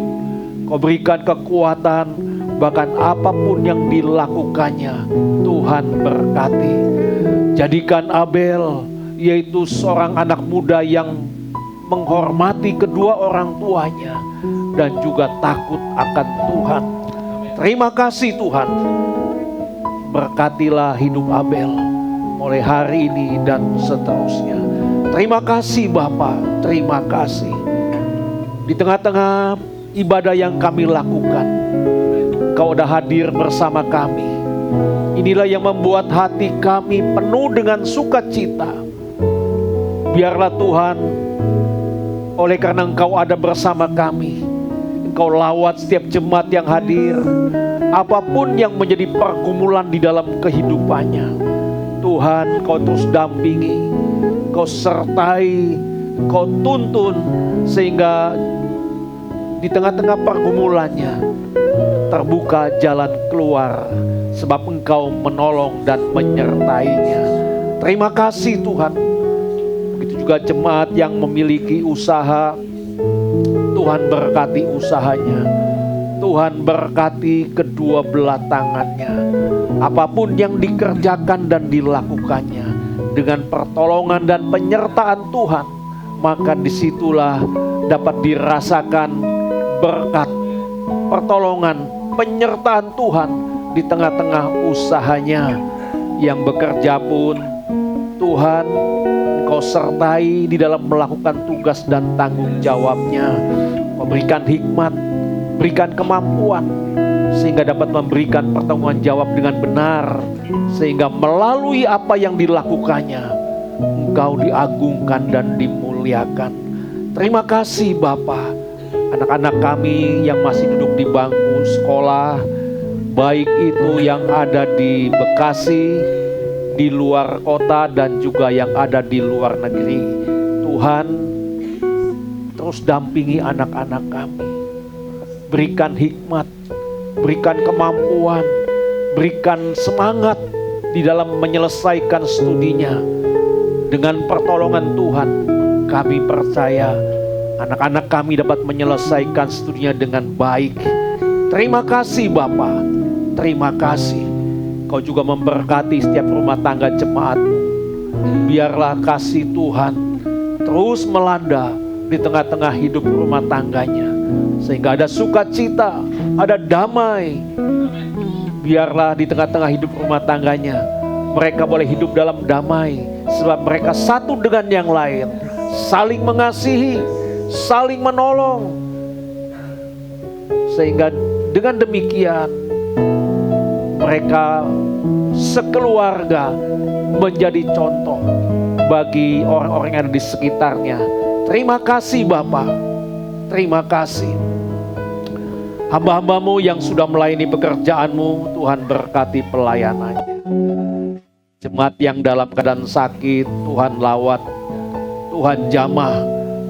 Kau berikan kekuatan, bahkan apapun yang dilakukannya Tuhan berkati. Jadikan Abel, yaitu seorang anak muda yang menghormati kedua orang tuanya dan juga takut akan Tuhan. Terima kasih Tuhan. Berkatilah hidup Abel mulai hari ini dan seterusnya. Terima kasih Bapa, terima kasih. Di tengah-tengah ibadah yang kami lakukan, Kau sudah hadir bersama kami. Inilah yang membuat hati kami penuh dengan sukacita. Biarlah Tuhan, oleh karena Engkau ada bersama kami, Engkau lawat setiap jemaat yang hadir, apapun yang menjadi pergumulan di dalam kehidupannya. Tuhan, Kau terus dampingi, Kau sertai, Kau tuntun, sehingga di tengah-tengah pergumulannya terbuka jalan keluar, sebab Engkau menolong dan menyertainya. Terima kasih Tuhan. Begitu juga jemaat yang memiliki usaha, Tuhan berkati usahanya. Tuhan berkati kedua belah tangannya. Apapun yang dikerjakan dan dilakukannya dengan pertolongan dan penyertaan Tuhan, maka disitulah dapat dirasakan berkat, pertolongan, penyertaan Tuhan di tengah-tengah usahanya. Yang bekerja pun Tuhan Engkau sertai di dalam melakukan tugas dan tanggung jawabnya. Memberikan hikmat, berikan kemampuan, sehingga dapat memberikan pertanggungan jawab dengan benar, sehingga melalui apa yang dilakukannya Engkau diagungkan dan dimuliakan. Terima kasih Bapa. Anak-anak kami yang masih duduk di bangku sekolah, baik itu yang ada di Bekasi, di luar kota, dan juga yang ada di luar negeri, Tuhan terus dampingi anak-anak kami. Berikan hikmat, berikan kemampuan, berikan semangat di dalam menyelesaikan studinya. Dengan pertolongan Tuhan, kami percaya anak-anak kami dapat menyelesaikan studinya dengan baik. Terima kasih Bapa, terima kasih. Kau juga memberkati setiap rumah tangga jemaat-Mu. Biarlah kasih Tuhan terus melanda di tengah-tengah hidup rumah tangganya, sehingga ada sukacita, ada damai. Biarlah di tengah-tengah hidup rumah tangganya mereka boleh hidup dalam damai, sebab mereka satu dengan yang lain, saling mengasihi, saling menolong. Sehingga dengan demikian mereka sekeluarga menjadi contoh bagi orang-orang yang ada di sekitarnya. Terima kasih Bapa, terima kasih. Hamba-hamba-Mu yang sudah melayani pekerjaan-Mu, Tuhan berkati pelayanannya. Jemaat yang dalam keadaan sakit, Tuhan lawat, Tuhan jamah,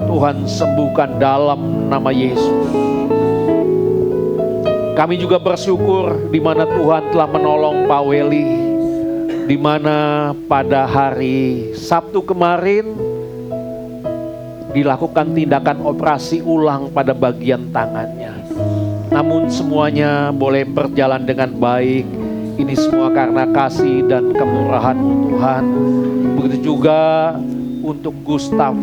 Tuhan sembuhkan dalam nama Yesus. Kami juga bersyukur di mana Tuhan telah menolong Pak Weli, di mana pada hari Sabtu kemarin dilakukan tindakan operasi ulang pada bagian tangannya. Namun semuanya boleh berjalan dengan baik. Ini semua karena kasih dan kemurahan-Mu Tuhan. Begitu juga untuk Gustaf,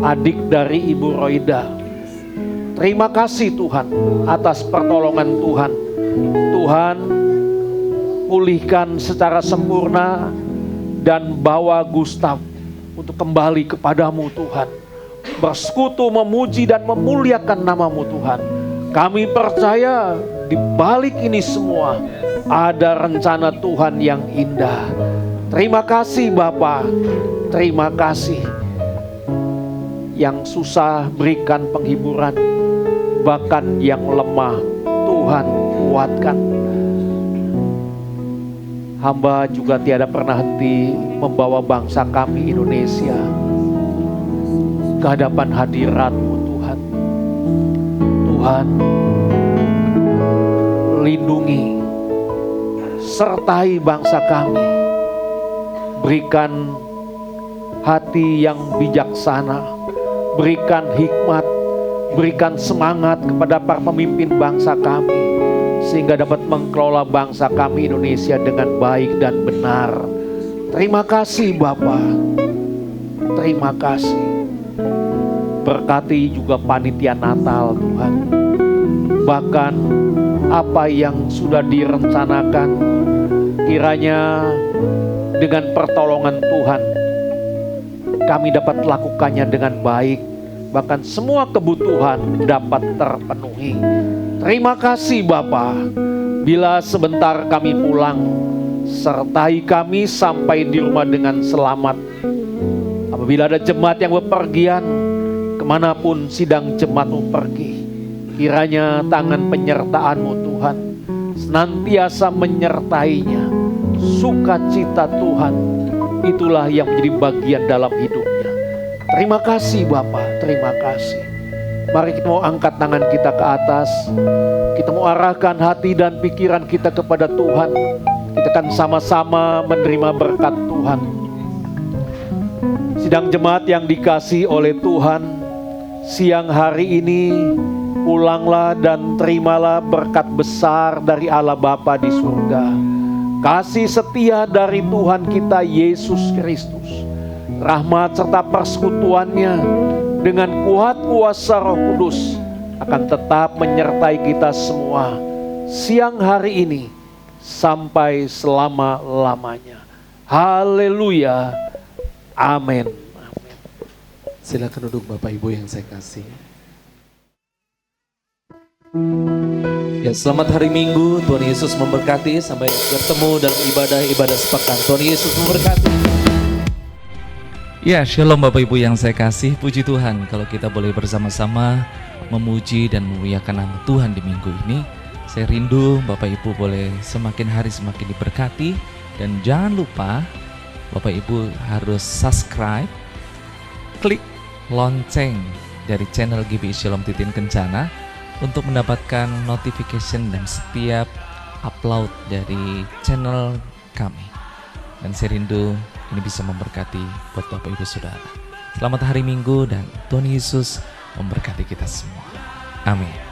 adik dari Ibu Roida. Terima kasih Tuhan atas pertolongan Tuhan. Tuhan pulihkan secara sempurna dan bawa Gustaf untuk kembali kepadamu Tuhan. Bersekutu, memuji dan memuliakan nama-Mu Tuhan. Kami percaya di balik ini semua ada rencana Tuhan yang indah. Terima kasih Bapa, terima kasih. Yang susah berikan penghiburan, bahkan yang lemah Tuhan kuatkan. Hamba juga tiada pernah henti membawa bangsa kami Indonesia ke hadapan hadirat-Mu Tuhan. Tuhan, lindungi, sertai bangsa kami. Berikan hati yang bijaksana, berikan hikmat, berikan semangat kepada para pemimpin bangsa kami, sehingga dapat mengelola bangsa kami Indonesia dengan baik dan benar. Terima kasih Bapa, terima kasih. Berkati juga panitia Natal Tuhan. Bahkan apa yang sudah direncanakan, kiranya dengan pertolongan Tuhan kami dapat lakukannya dengan baik. Bahkan semua kebutuhan dapat terpenuhi. Terima kasih Bapa. Bila sebentar kami pulang, sertai kami sampai di rumah dengan selamat. Apabila ada jemaat yang bepergian, kemanapun sidang jemaat-Mu pergi, kiranya tangan penyertaan-Mu Tuhan senantiasa menyertainya. Sukacita Tuhan, itulah yang menjadi bagian dalam hidupnya. Terima kasih Bapa, terima kasih. Mari kita mau angkat tangan kita ke atas. Kita mau arahkan hati dan pikiran kita kepada Tuhan. Kita akan sama-sama menerima berkat Tuhan. Sidang jemaat yang dikasihi oleh Tuhan, siang hari ini pulanglah dan terimalah berkat besar dari Allah Bapa di surga, kasih setia dari Tuhan kita Yesus Kristus, rahmat serta persekutuannya dengan kuat kuasa Roh Kudus akan tetap menyertai kita semua siang hari ini sampai selama-lamanya. Haleluya. Amin. Silakan duduk Bapak Ibu yang saya kasih. Ya, selamat hari Minggu. Tuhan Yesus memberkati. Sampai bertemu dalam ibadah sepekan. Tuhan Yesus memberkati. Ya, shalom Bapak Ibu yang saya kasih. Puji Tuhan kalau kita boleh bersama-sama memuji dan memuliakan nama Tuhan di minggu ini. Saya rindu Bapak Ibu boleh semakin hari semakin diberkati. Dan jangan lupa Bapak Ibu harus subscribe, klik lonceng dari channel GBI Shalom Titin Kencana untuk mendapatkan notification dan setiap upload dari channel kami. Dan saya rindu ini bisa memberkati buat Bapak Ibu Saudara. Selamat hari Minggu dan Tuhan Yesus memberkati kita semua. Amin.